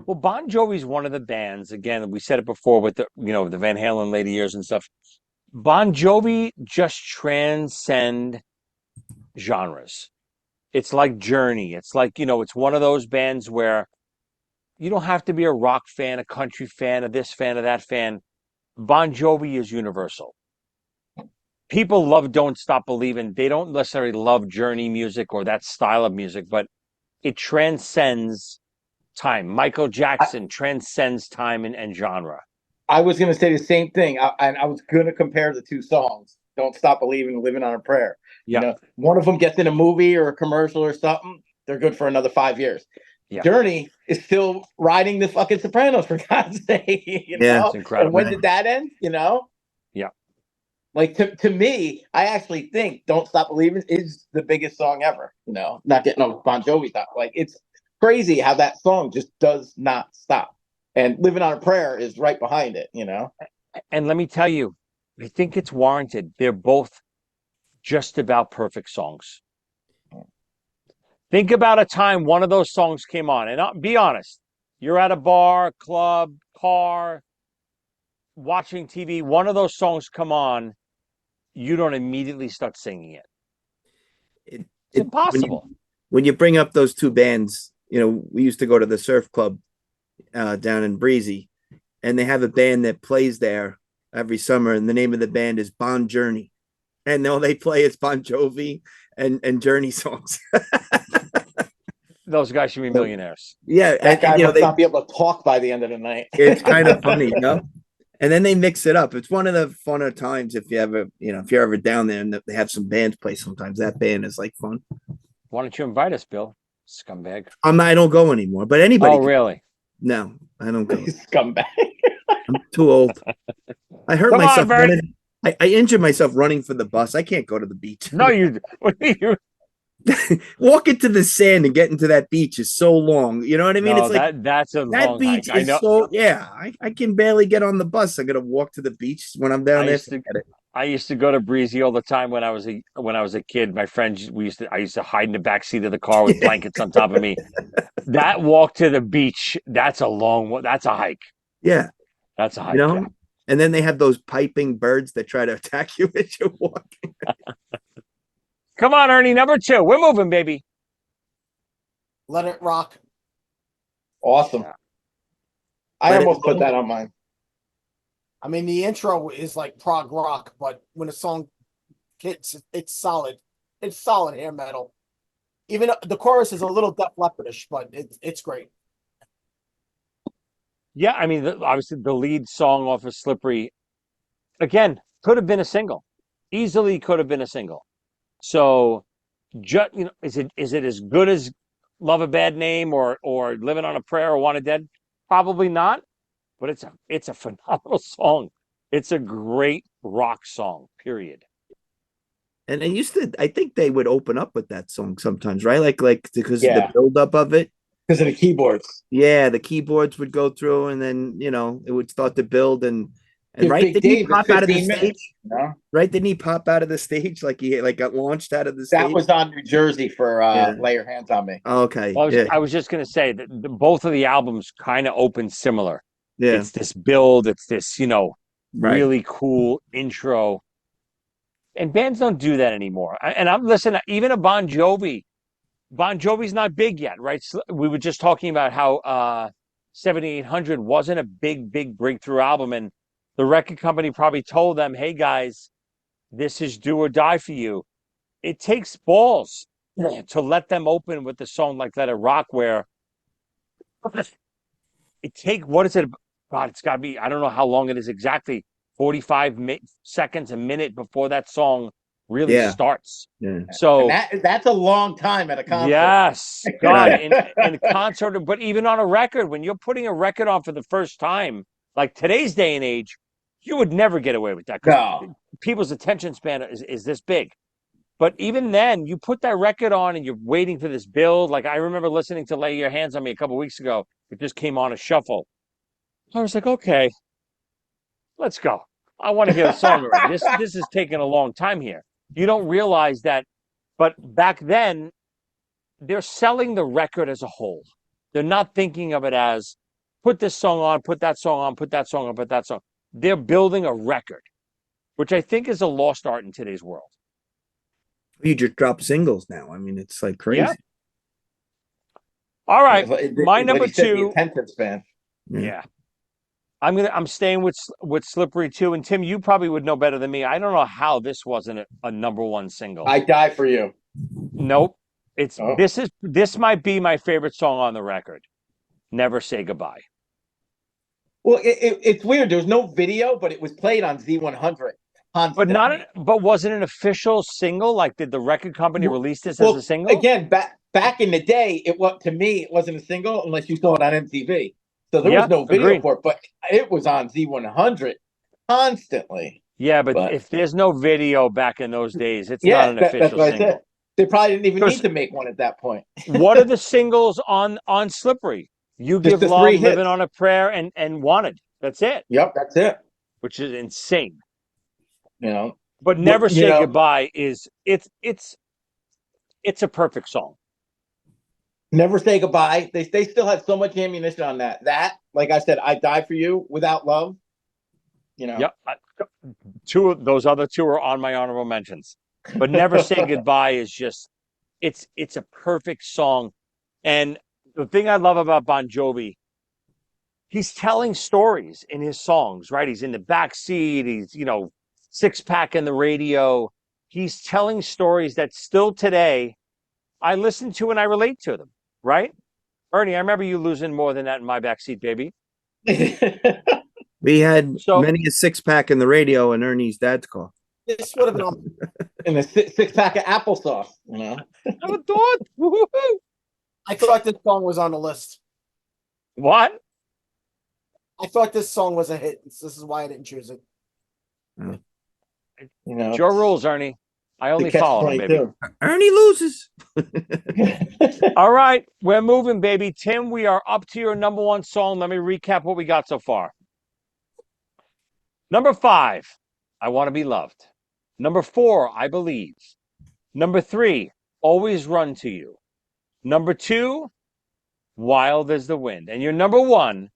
Well, Bon Jovi's one of the bands. Again, we said it before with the Van Halen later years and stuff. Bon Jovi just transcend genres. It's like Journey. It's like, it's one of those bands where you don't have to be a rock fan, a country fan, of this fan, of that fan. Bon Jovi is universal. People love Don't Stop Believing. They don't necessarily love Journey music or that style of music, but it transcends time. Michael Jackson transcends time and genre. I was going to say the same thing. I was going to compare the two songs. Don't Stop Believing and Living on a Prayer. Yeah. One of them gets in a movie or a commercial or something. They're good for another 5 years. Yeah. Journey is still riding the fucking Sopranos, for God's sake. Yeah, it's incredible. And when did that end? Yeah. Like to me, I actually think "Don't Stop Believing" is the biggest song ever. Not getting no Bon Jovi stuff. Like, it's crazy how that song just does not stop. And "Living on a Prayer" is right behind it. And let me tell you, I think it's warranted. They're both just about perfect songs. Think about a time one of those songs came on, and be honest, you're at a bar, club, car, watching TV. One of those songs come on, you don't immediately start singing it. It's impossible. When you bring up those two bands, we used to go to the surf club down in Breezy, and they have a band that plays there every summer, and the name of the band is Bon Journey, and all they play is Bon Jovi and Journey songs. Those guys should be millionaires. Yeah, that guy must not be able to talk by the end of the night. It's kind of funny, And then they mix it up. It's one of the funner times if you're ever down there and they have some bands play. Sometimes that band is like fun. Why don't you invite us, Bill? Scumbag. I don't go anymore, but anybody. Oh, really? No, I don't go. Scumbag. I'm too old. I hurt myself. I injured myself running for the bus. I can't go to the beach. No, you walking to the sand and getting to that beach is so long. You know what I mean? No, it's like that's a that long beach hike. is so I can barely get on the bus. I gotta walk to the beach when I'm down there. I used to go to Breezy all the time when I was a kid. My friends, I used to hide in the back seat of the car with blankets on top of me. That walk to the beach, that's a long one. That's a hike. Yeah. That's a you hype, know. yeah. And then they have those piping birds that try to attack you as you're walking. Come on, Ernie, number 2. We're moving, baby. Let It Rock. Awesome. Yeah. I almost put that on mine. I mean, the intro is like prog rock, but when a song hits, it's solid. It's solid hair metal. Even the chorus is a little Def Leppardish, but it's great. Yeah, I mean, obviously the lead song off of Slippery, again, could have been a single. Easily could have been a single. So, is it as good as Love a Bad Name or Living on a Prayer or Wanted Dead? Probably not, but it's a phenomenal song. It's a great rock song, period. And I think they would open up with that song sometimes, right? Like because of the Yeah. buildup of it. Because of the keyboards. Yeah, the keyboards would go through, and then it would start to build, and right, Big didn't he Dave is pop out of the 15 stage? minutes. No? Right, didn't he pop out of the stage like he got launched out of the That stage? was on New Jersey for Yeah. Lay Your Hands on Me. Okay. Well, Yeah. I was just gonna say that both of the albums kind of open similar. Yeah. It's this build, it's this, Right. really cool intro. And bands don't do that anymore. And I'm listening, even a Bon Jovi. Bon Jovi's not big yet, right? We were just talking about how 7800 wasn't a big breakthrough album. And the record company probably told them, hey guys, this is do or die for you. It takes balls to let them open with a song like Let It Rock, where what is it? God, it's got to be, I don't know how long it is exactly, 45 seconds, a minute before that song really Yeah. starts. Yeah. So And that's a long time at a concert. yes, God, Right. in concert, but even on a record, when you're putting a record on for the first time, like today's day and age, you would never get away with that because No. people's attention span is this big. But even then, you put that record on and you're waiting for this build. Like I remember listening to Lay Your Hands on Me a couple weeks ago. It just came on a shuffle. I was like, okay, let's go. I want to hear the song already. This is taking a long time here. You don't realize that, but back then, they're selling the record as a whole. They're not thinking of it as put this song on, put that song on, put that song on, put that song. They're building a record, which I think is a lost art in today's world. You just drop singles now. I mean, it's like crazy. Yeah. All right, my Like number he said, the 2. attention span. Yeah. I'm staying with Slippery 2, and Tim, you probably would know better than me. I don't know how this wasn't a number 1 single. I Die for You. Nope. Oh. This might be my favorite song on the record. Never Say Goodbye. Well, it's weird. There was no video, but it was played on Z100. But was it an official single? Like, did the record company release this as a single? Again, back in the day, to me, it wasn't a single unless you saw it on MTV. So there was no video for it, but it was on Z100 constantly. Yeah, but if there's no video back in those days, it's not an official single. They probably didn't even need to make one at that point. What are the singles on Slippery? You Give Love, Living on a Prayer, and Wanted. That's it. Yep, that's it. Which is insane. But Never Say Goodbye is it's a perfect song. Never Say Goodbye. They still have so much ammunition on that. That, like I said, I Die for You, Without Love. Yep. Those other 2 are on my honorable mentions. But Never Say Goodbye is just it's a perfect song. And the thing I love about Bon Jovi, he's telling stories in his songs, right? He's in the back seat, he's, six-pack in the radio. He's telling stories that still today I listen to and I relate to them, right? Ernie, I remember you losing more than that in my backseat, baby. We had many a 6-pack in the radio in Ernie's dad's car. This would have been on in a 6-pack of applesauce, I thought. I thought this song was on the list. What? I thought this song was a hit. This is why I didn't choose it. Your rules, Ernie. I only follow them, baby. Ernie loses. All right, we're moving, baby. Tim, we are up to your number 1 song. Let me recap what we got so far. Number 5, I Want to Be Loved. Number 4, I Believe. Number 3, Always Run to You. Number 2, Wild as the Wind. And your number 1,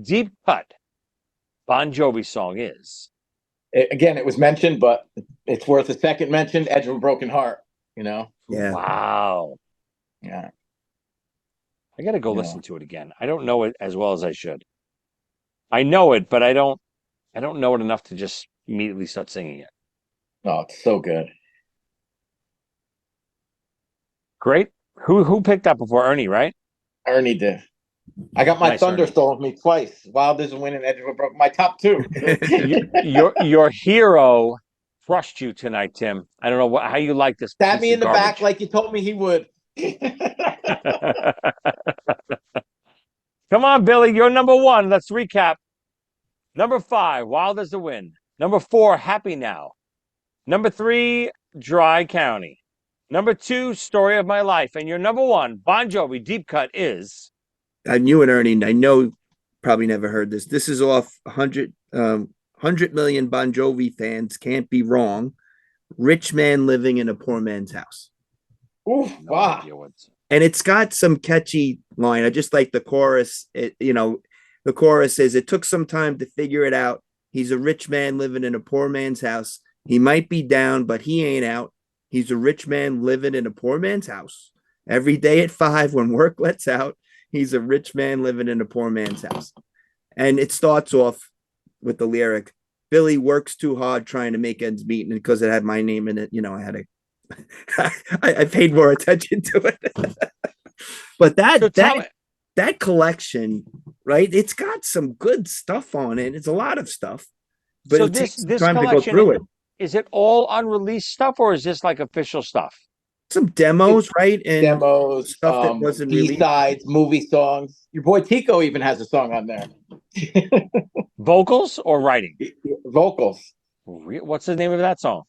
Deep Cut. Bon Jovi song is? Again, it was mentioned, but it's worth a second mention. Edge of a Broken Heart. Yeah. Wow. Yeah. I got to go listen to it again. I don't know it as well as I should. I know it, but I don't know it enough to just immediately start singing it. Oh, it's so good. Great. Who picked up before Ernie, right? Ernie did. I got my Nice, Thunder Ernie. stolen from me twice. Wilder's a win and Edge of a Broken. My top two. Your hero crushed you tonight, Tim. I don't know how you like this Stab piece me of in the back garbage. like you told me he would. Come on, Billy. You're number one. Let's recap. Number 5, Wild as the Wind. Number 4, Happy Now. Number 3, Dry County. Number 2, Story of My Life. And your number 1, Bon Jovi Deep Cut is. And you and Ernie, I know probably never heard this. This is off 100 million Bon Jovi fans can't be wrong. Rich man living in a poor man's house. Ooh, No wow. idea what's... And it's got some catchy line. I just like the chorus. The chorus is, it took some time to figure it out. He's a rich man living in a poor man's house. He might be down, but he ain't out. He's a rich man living in a poor man's house. Every day at 5 when work lets out, he's a rich man living in a poor man's house. And it starts off with the lyric, Billy works too hard trying to make ends meet. And because it had my name in it, I had to I paid more attention to it. But that collection, right? It's got some good stuff on it. It's a lot of stuff, but So it takes some this time to go collection, through it. is it all unreleased stuff or is this like official stuff? Some demos, right? And Demos, stuff that wasn't released. B-sides, movie songs. Your boy Tico even has a song on there. Vocals or writing? Vocals. What's the name of that song?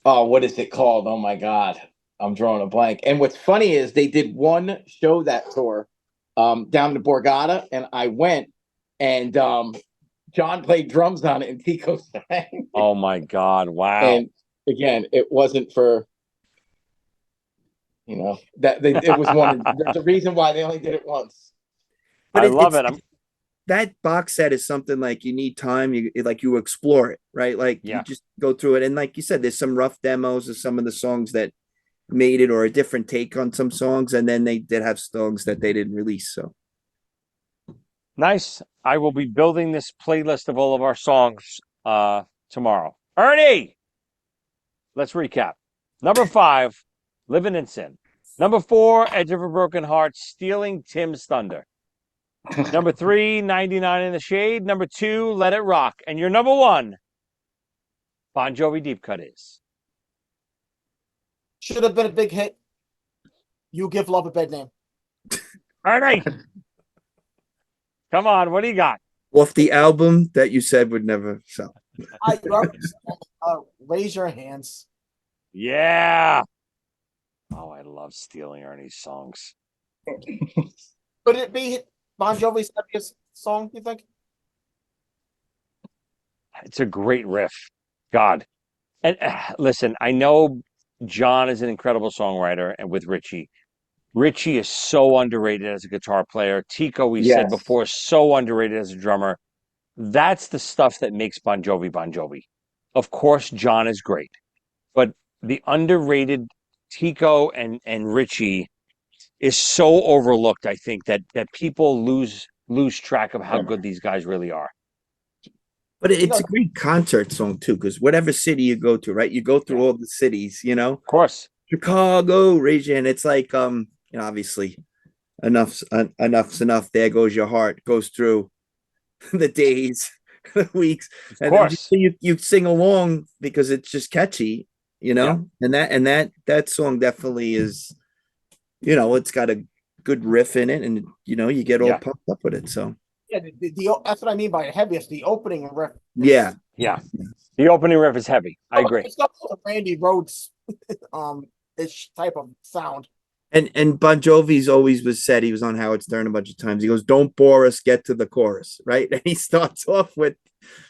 Oh, what is it called? Oh my God. I'm drawing a blank. And what's funny is they did one show that tour down to Borgata, and I went, and John played drums on it, and Tico sang. Oh my God! Wow. And again, it wasn't for it was one. There's a reason why they only did it once. But I love it. That box set is something like you need time. You explore it, right? Like you just go through it, and like you said, there's some rough demos of some of the songs that made it, or a different take on some songs, and then they did have songs that they didn't release. So nice. I will be building this playlist of all of our songs tomorrow. Ernie, let's recap. Number 5, Living in Sin. Number 4, Edge of a Broken Heart, Stealing Tim's Thunder. Number 3, 99 in the Shade. Number 2, Let It Rock. And your number 1, Bon Jovi Deep Cut is. Should have been a big hit. You Give Love a Bad Name. Ernie, come on. What do you got? off the album that you said would never sell. Raise Your Hands. Yeah. Oh, I love stealing Ernie's songs. Could it be Bon Jovi's happiest song, you think? It's a great riff. God. And listen, I know John is an incredible songwriter, and with Richie. Richie is so underrated as a guitar player. Tico, we said before, so underrated as a drummer. That's the stuff that makes Bon Jovi Bon Jovi. Of course, John is great, but the underrated Tico and Richie is so overlooked. I think that people lose track of how good these guys really are. But it's a great concert song too, because whatever city you go to, right? You go through all the cities, Of course. Chicago, region. It's like obviously enough's enough. There goes your heart. Goes through the days, the weeks, of course. You sing along because it's just catchy, and that song definitely is, it's got a good riff in it, and you get all pumped up with it. So that's what I mean by heaviest. The opening riff. Yeah. The opening riff is heavy. I agree. It's got the Randy Rhoads ish type of sound. And Bon Jovi's always was said, he was on Howard Stern a bunch of times. He goes, "Don't bore us, get to the chorus," right? And they start off with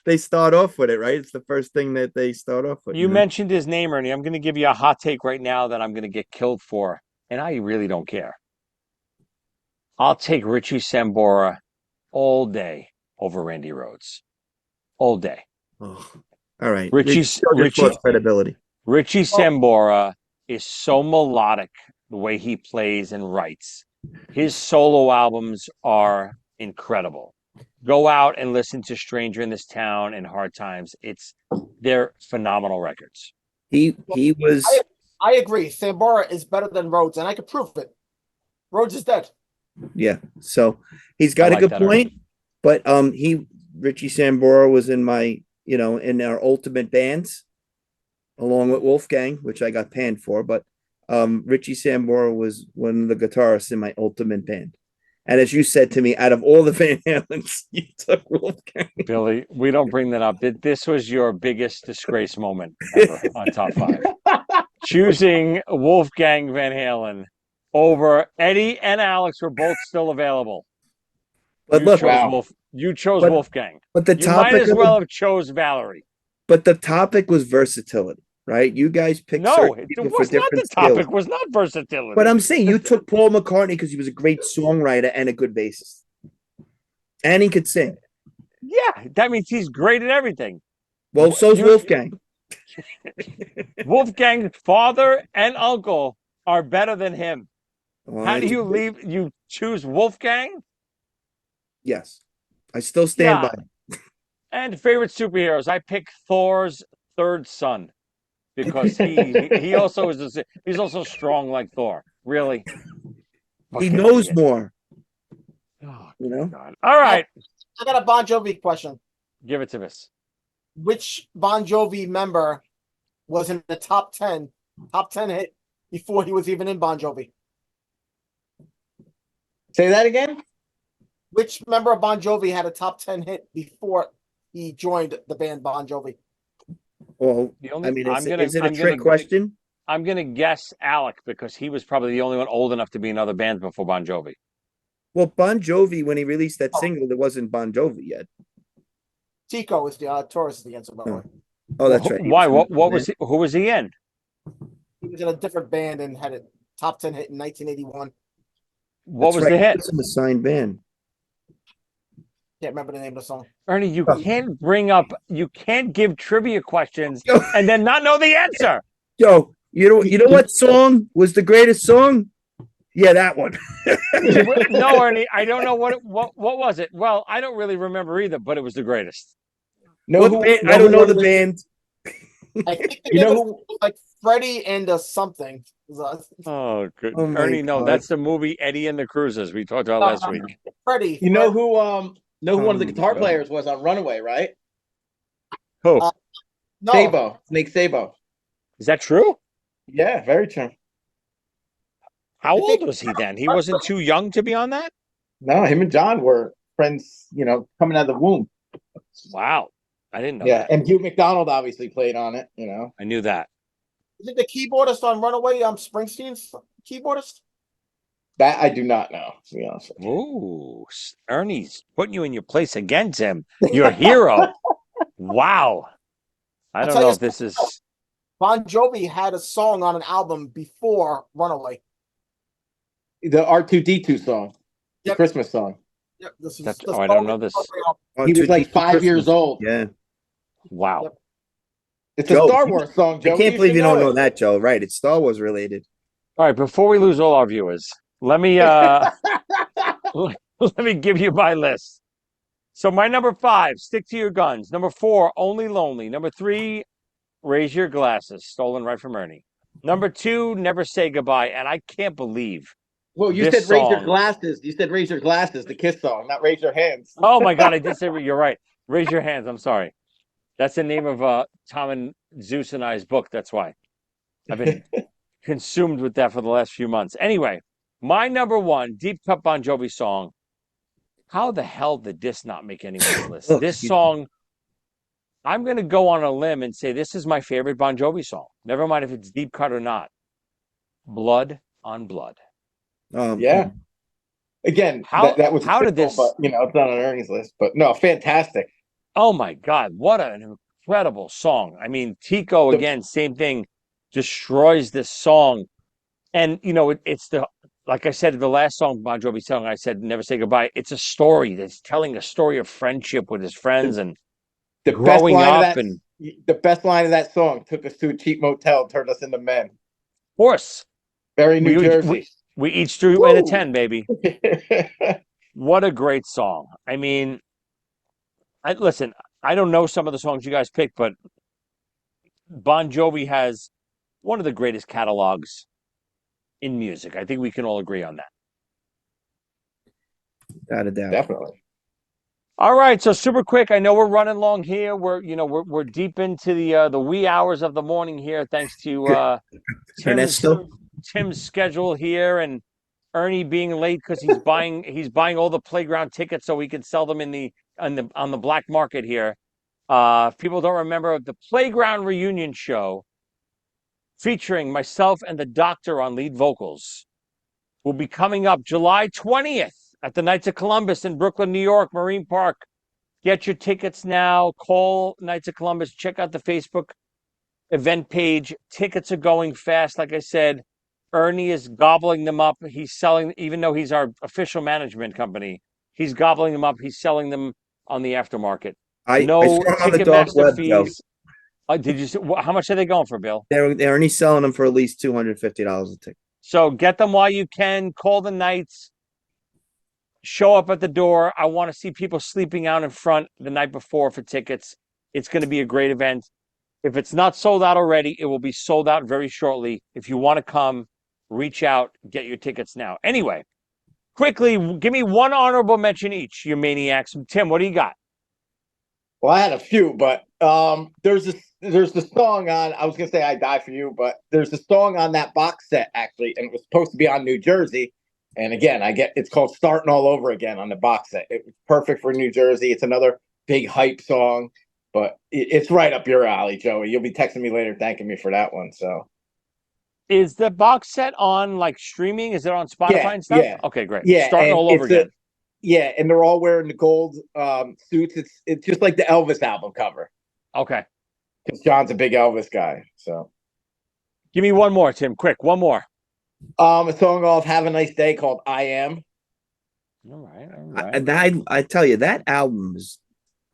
it, right? It's the first thing that they start off with. You mentioned his name, Ernie. I'm going to give you a hot take right now that I'm going to get killed for, and I really don't care. I'll take Richie Sambora all day over Randy Rhoads. all day. Oh, all right. Richie Credibility. Richie Sambora is so melodic the way he plays and writes. His solo albums are incredible. Go out and listen to Stranger in This Town and Hard Times. They're phenomenal records. He was. I agree. Sambora is better than Rhodes, and I could prove it. Rhodes is dead. Yeah, so he's got a good point. But Richie Sambora was in my, in our ultimate bands, along with Wolfgang, which I got panned for. But Richie Sambora was one of the guitarists in my ultimate band. And as you said to me, out of all the Van Halens, you took Wolfgang. Billy, we don't bring that up. This was your biggest disgrace moment ever on Top 5. Choosing Wolfgang Van Halen over Eddie and Alex were both still available. But you chose Wolfgang. But the topic might as well have chose Valerie. But the topic was versatility, right? You guys picked topic was not versatility. But I'm saying you took Paul McCartney because he was a great songwriter and a good bassist. And he could sing. Yeah, that means he's great at everything. Well, so's Wolfgang. Wolfgang's father and uncle are better than him. Well, how do you choose Wolfgang? Yes. I still stand by it. And favorite superheroes, I pick Thor's third son because he also he's also strong like Thor. Really, he knows more. Oh, God. All right, I got a Bon Jovi question. Give it to us. Which Bon Jovi member was in the top 10 hit before he was even in Bon Jovi? Say that again. Which member of Bon Jovi had a top 10 hit before he joined the band Bon Jovi? Well, is it a trick question? I'm going to guess Alec because he was probably the only one old enough to be in other bands before Bon Jovi. Well, Bon Jovi, when he released that single, there wasn't Bon Jovi yet. Tico is the Taurus is the answer, by the way. Oh, that's right. Why? What was he? Who was he in? He was in a different band and had a top 10 hit in 1981. What was the hit? It was in the signed band. Can't remember the name of the song. Ernie, you can't give trivia questions and then not know the answer. Yo, you know what song was the greatest song? Yeah, that one. No, Ernie, I don't know what was it. Well, I don't really remember either, but it was the greatest. I don't know the band. I think who, like Freddie and something. Oh, good. Ernie, no, that's the movie Eddie and the Cruisers we talked about last week. Freddie. You know who one of the guitar players was on Runaway, right? Who? No. Sabo. Snake Sabo. Is that true? Yeah, very true. How old was he then? He wasn't too young to be on that? No, him and John were friends, coming out of the womb. Wow. I didn't know that. And Hugh McDonald obviously played on it, I knew that. Is it the keyboardist on Runaway, Springsteen's keyboardist? That I do not know, to be honest with you. Ooh, Ernie's putting you in your place again, Tim. Your hero. Wow. I don't know if this is... Bon Jovi had a song on an album before Runaway. The R2D2 song. The Christmas song. Yep, I don't know this. He was like 5 years old. Yeah. Wow. Yep. It's a Star Wars song, Joe. I can't believe you don't know that, Joe. Right. It's Star Wars related. All right, before we lose all our viewers, let me let me give you my list. So my number 5, Stick to Your Guns. Number 4, Only Lonely. Number 3, Raise Your Glasses, stolen right from Ernie. Number 2, Never Say Goodbye. And I can't believe. Well, you said Raise Your Glasses. You said Raise Your Glasses, the Kiss song, not Raise Your Hands. Oh my God, I did say you're right. Raise Your Hands. I'm sorry. That's the name of Tom and Zeus and I's book. That's why I've been consumed with that for the last few months. Anyway, my number 1 Deep Cut Bon Jovi song. How the hell did this not make anyone's list? This song, I'm going to go on a limb and say this is my favorite Bon Jovi song. Never mind if it's deep cut or not. Blood on Blood. Yeah. Again, that was how did this? But, it's not on Ernie's list. But no, fantastic. Oh my God, what an incredible song! I mean, Tico again, same thing, destroys this song, and it's like I said, the last song Bon Jovi song, I said, "Never Say Goodbye." It's a story that's telling a story of friendship with his friends, and The best growing line of up that, and the best line of that song took us to a cheap motel, turned us into men. of course Very New we Jersey. we each drew in a 10, baby. What a great song. I mean, listen, I don't know some of the songs you guys picked, but Bon Jovi has one of the greatest catalogs in music. I think we can all agree on that. Without a doubt. Definitely. All right, so super quick. I know we're running long here. We're deep into the wee hours of the morning here, thanks to Ernesto. Tim's schedule here and Ernie being late because he's buying all the playground tickets so we can sell them on the black market here. If people don't remember the playground reunion show featuring myself and the Doctor on lead vocals will be coming up July 20th at the Knights of Columbus in Brooklyn, New York, Marine Park. Get your tickets now. Call Knights of Columbus. Check out the Facebook event page. Tickets are going fast. Like I said, Ernie is gobbling them up. He's selling, even though he's our official management company, he's gobbling them up. He's selling them on the aftermarket. I No saw on the dark Ticketmaster web, Joe. fees. Did you see, how much are they going for, Bill? They're only selling them for at least $250 a ticket. So get them while you can. Call the Knights. Show up at the door. I want to see people sleeping out in front the night before for tickets. It's going to be a great event. If it's not sold out already, it will be sold out very shortly. If you want to come, reach out, get your tickets now. Anyway, quickly, give me one honorable mention each, you maniacs. Tim, what do you got? Well, I had a few, but there's the song on. I was gonna say "I Die for You," but there's a song on that box set actually, and it was supposed to be on New Jersey. And again, it's called "Starting All Over Again" on the box set. It was perfect for New Jersey. It's another big hype song, but it's right up your alley, Joey. You'll be texting me later thanking me for that one. So, is the box set on like streaming? Is it on Spotify and stuff? Yeah. Okay, great. Yeah, Starting all over again. And they're all wearing the gold suits. It's just like the Elvis album cover. Okay, because John's a big Elvis guy. So, give me one more, Tim. Quick, one more. A song off "Have a Nice Day" called "I Am." All right. I tell you, that album is,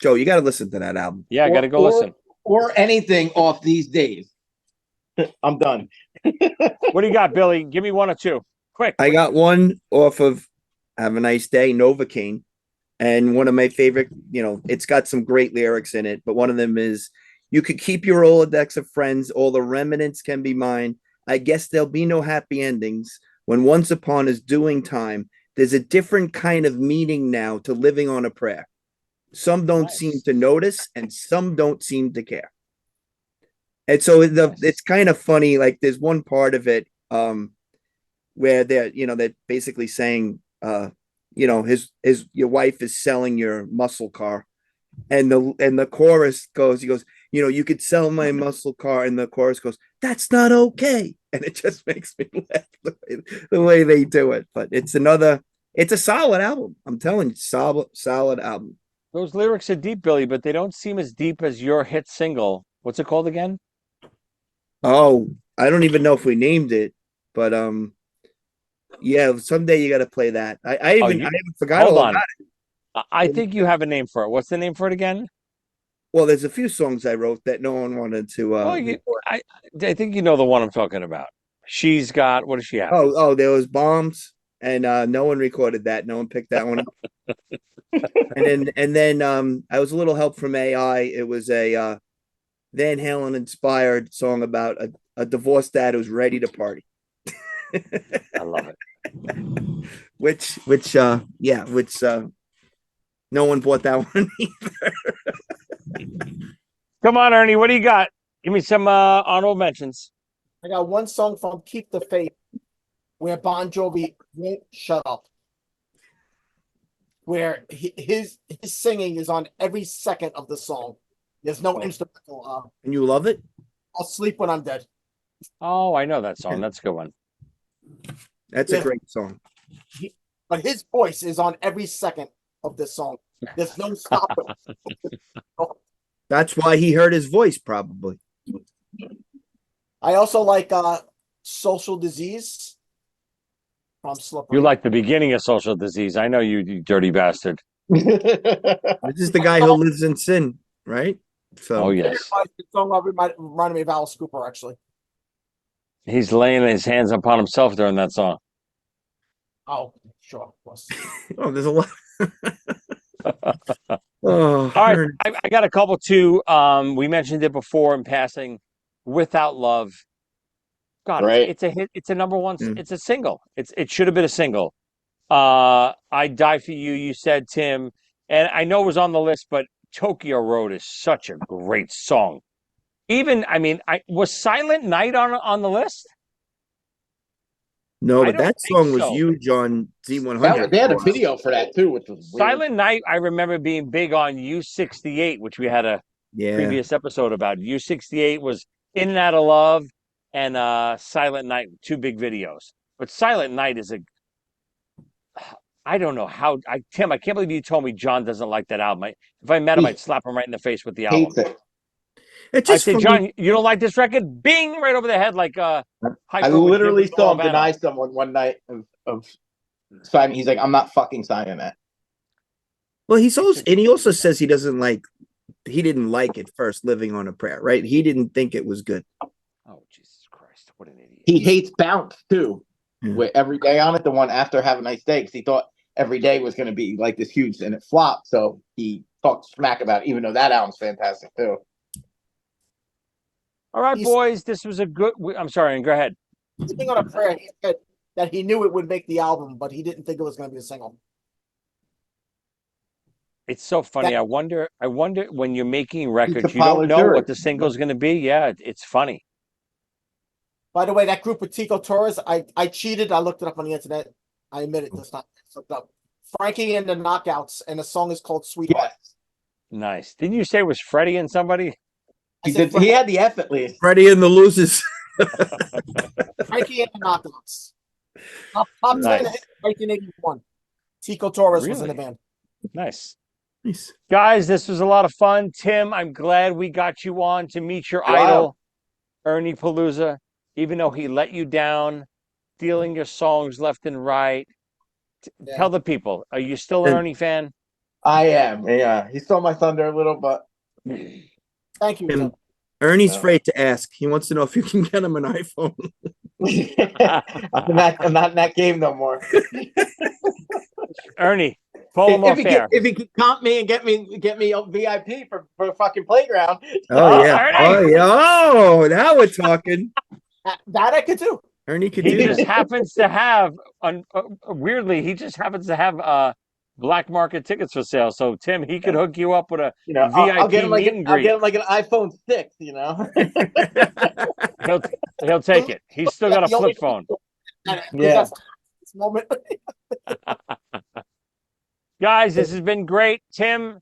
Joe, you got to listen to that album. Yeah, I got to go listen. Or anything off "These Days." I'm done. What do you got, Billy? Give me one or two. Quick. I got one off of "Have a Nice Day," Novocaine. And one of my favorite, it's got some great lyrics in it, but one of them is, "You could keep your Rolodex of friends, all the remnants can be mine. I guess there'll be no happy endings. When once upon is doing time, there's a different kind of meaning now to living on a prayer. Some don't seem to notice, and some don't seem to care." And so it's kind of funny. Like there's one part of it where they're basically saying, your wife is selling your muscle car, and the chorus goes, he goes, "You could sell my muscle car," and the chorus goes, "That's not okay." And it just makes me laugh the way they do it. But it's a solid album. I'm telling you, solid album. Those lyrics are deep, Billy, but they don't seem as deep as your hit single. What's it called again? Oh, I don't even know if we named it, but yeah, someday you got to play that. I even forgot all about it. I think you have a name for it. What's the name for it again? Well, there's a few songs I wrote that no one wanted to. I think you know the one I'm talking about. She's got, what does she have? Oh, there was Bombs, and no one recorded that. No one picked that one up. and then I was a little help from AI. It was a Van Halen inspired song about a divorced dad who's ready to party. I love it. which no one bought that one either. Come on, Ernie, what do you got? Give me some honorable mentions. I got one song from "Keep the Faith" where Bon Jovi won't shut up, where his singing is on every second of the song. There's no instrumental. And you love it? "I'll Sleep When I'm Dead." Oh, I know that song. That's a good one. That's a great song. But his voice is on every second of this song. There's no stopping. That's why he heard his voice, probably. I also like "Social Disease" from Slippery. You like the beginning of "Social Disease." I know you dirty bastard. This is the guy who lives in sin, right? So, oh yes, The song reminded me of Alice Cooper, actually. he's laying his hands upon himself during that song. Oh, sure, of course. oh, there's a lot. Oh, All right, I got a couple too. We mentioned it before in passing. Without Love. God, Right. it's a hit. It's a number one. Mm. It's a single. It should have been a single. I Die for You. You said, Tim, and I know it was on the list, but Tokyo Road is such a great song. Even, I mean, I was Silent Night on the list. no, I but don't that think song was so. huge on Z100. They had a video for that too, which was weird. Silent Night, I remember being big on U68, which we had a Yeah. previous episode about. U68 was In and Out of Love and Silent Night, two big videos. But Silent Night is I don't know how. Tim, I can't believe you told me John doesn't like that album. If I met him, He I'd slap him right in the face with the album. hates it. It's I just say, for John, me. you don't like this record? Bing, right over the head, like I Hyper would give literally with saw him Albano. deny someone one night of signing. He's like, I'm not fucking signing that. Well, he also says he didn't like it first, Living on a Prayer, right? He didn't think it was good. Oh, Jesus Christ. What an idiot. He hates Bounce too. Yeah. With Every Day on it, the one after Have a Nice Day, because he thought Every Day was going to be like this huge, and it flopped. So he talked smack about it, even though that album's fantastic too. All right, boys, this was a good. I'm sorry, go ahead. Living on a Prayer, he said that he knew it would make the album, but he didn't think it was going to be a single. It's so funny. I wonder when you're making records, you don't know what the single's going to be. Yeah, it's funny. By the way, that group with Tico Torres, I cheated. I looked it up on the internet. I admit it this time. Looked up Frankie and the Knockouts, and the song is called Sweetheart. Yes. Nice. Didn't you say it was Freddie and somebody? He had the F at least. Freddie and the Losers. Frankie and the Knockouts. Top 10 Nice. 1981. Tico Torres was in Really? the band. Nice. Nice. Guys, this was a lot of fun. Tim, I'm glad we got you on to meet your idol, Ernie Palooza, even though he let you down, stealing your songs left and right. Yeah. Tell the people, are you still an Ernie fan? I am. Yeah, he stole my thunder a little, but Thank you. Tim. Ernie's afraid to ask. He wants to know if you can get him an iPhone. I'm not in that game no more. Ernie, pull him off air. If he can comp me and get me a VIP for a fucking playground. Oh yeah. Ernie! Oh yeah. Oh, now we're talking. That I could do. Ernie could He do just that. happens to have, weirdly, he just happens to have black market tickets for sale. So Tim, he could hook you up with a VIP I'll get him meet and I'll greet. get him like an iPhone 6. He'll take it. He's still got a flip phone. Yeah. This moment. Guys, this has been great. Tim,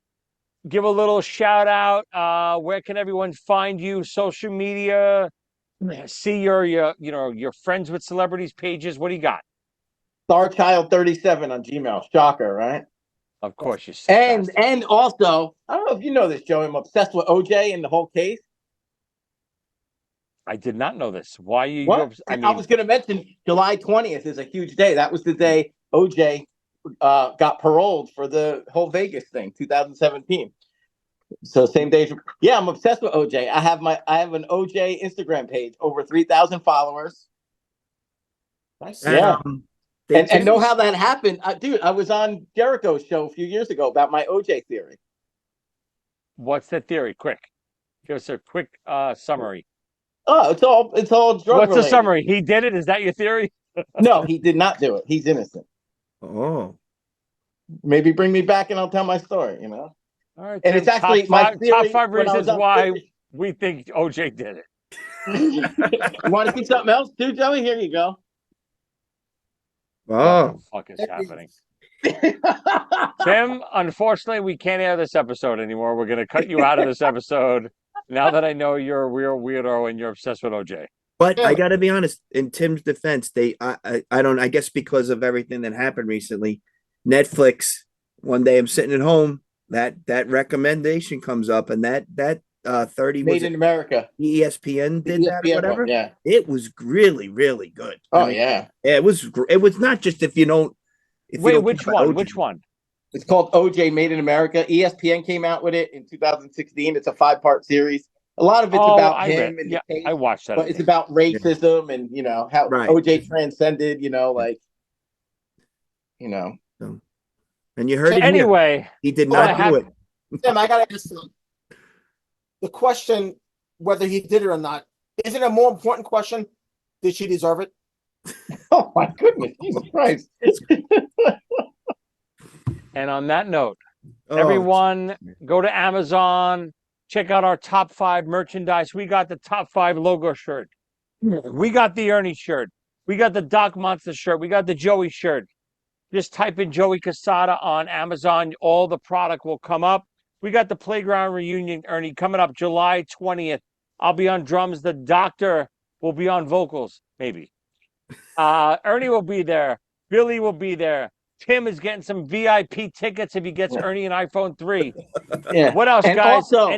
give a little shout out. Where can everyone find you? Social media, see your friends with celebrities pages. What do you got? Starchild37 on Gmail. Shocker, right? Of course, you. And also, I don't know if you know this, Joey. I'm obsessed with OJ and the whole case. I did not know this. Why are you? What? I was going to mention July 20th is a huge day. That was the day OJ got paroled for the whole Vegas thing, 2017. So same day. Yeah, I'm obsessed with OJ. I have an OJ Instagram page, over 3,000 followers. Nice. Yeah. And know how that happened. Dude, I was on Jericho's show a few years ago about my OJ theory. What's that theory? Quick. Give us a quick summary. Oh, it's all drug What's related. the summary? He did it? Is that your theory? No, he did not do it. He's innocent. Oh. Maybe bring me back and I'll tell my story, All right. And it's actually my theory. Top 5 reasons why we think OJ did it. You want to see something else too, Joey? Here you go. What the fuck is happening? Tim, unfortunately, we can't air this episode anymore. We're going to cut you out of this episode now that I know you're a real weirdo and you're obsessed with OJ. But I got to be honest, in Tim's defense, I guess because of everything that happened recently, Netflix, one day I'm sitting at home, that recommendation comes up, and that 30 Made in America. ESPN did that or whatever. One, yeah. It was really, really good. Oh, yeah. It was not just if you don't. Wait, which one? Which one? It's called OJ Made in America. ESPN came out with it in 2016. It's a 5-part series. A lot of it's about him and the case, I watched that. but it's about racism and how OJ transcended. And you heard it anyway. Here. He did not do it. Tim, I gotta ask the question whether he did it or not. Isn't it a more important question? Did she deserve it? Oh my goodness, Jesus Christ! And on that note, everyone go to Amazon, check out our top 5 merchandise. We got the top 5 logo shirt. We got the Ernie shirt. We got the Doc Monster shirt. We got the Joey shirt. Just type in Joey Cassata on Amazon. All the product will come up. We got the Playground Reunion, Ernie, coming up July 20th. I'll be on drums. The Doctor will be on vocals, maybe. Ernie will be there. Billy will be there. Tim is getting some VIP tickets if he gets Ernie an iPhone 3. Yeah. What else, and guys? Also,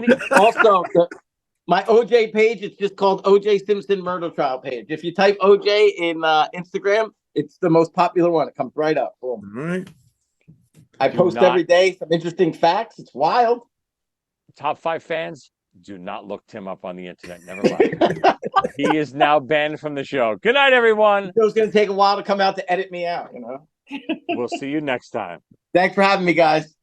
my OJ page, it's just called OJ Simpson Murder Trial page. If you type OJ in Instagram, it's the most popular one. It comes right up. Boom. All right. I post every day some interesting facts. It's wild. Top 5 fans, do not look Tim up on the internet. Never mind. He is now banned from the show. Good night, everyone. It was going to take a while to come out to edit me out, We'll see you next time. Thanks for having me, guys.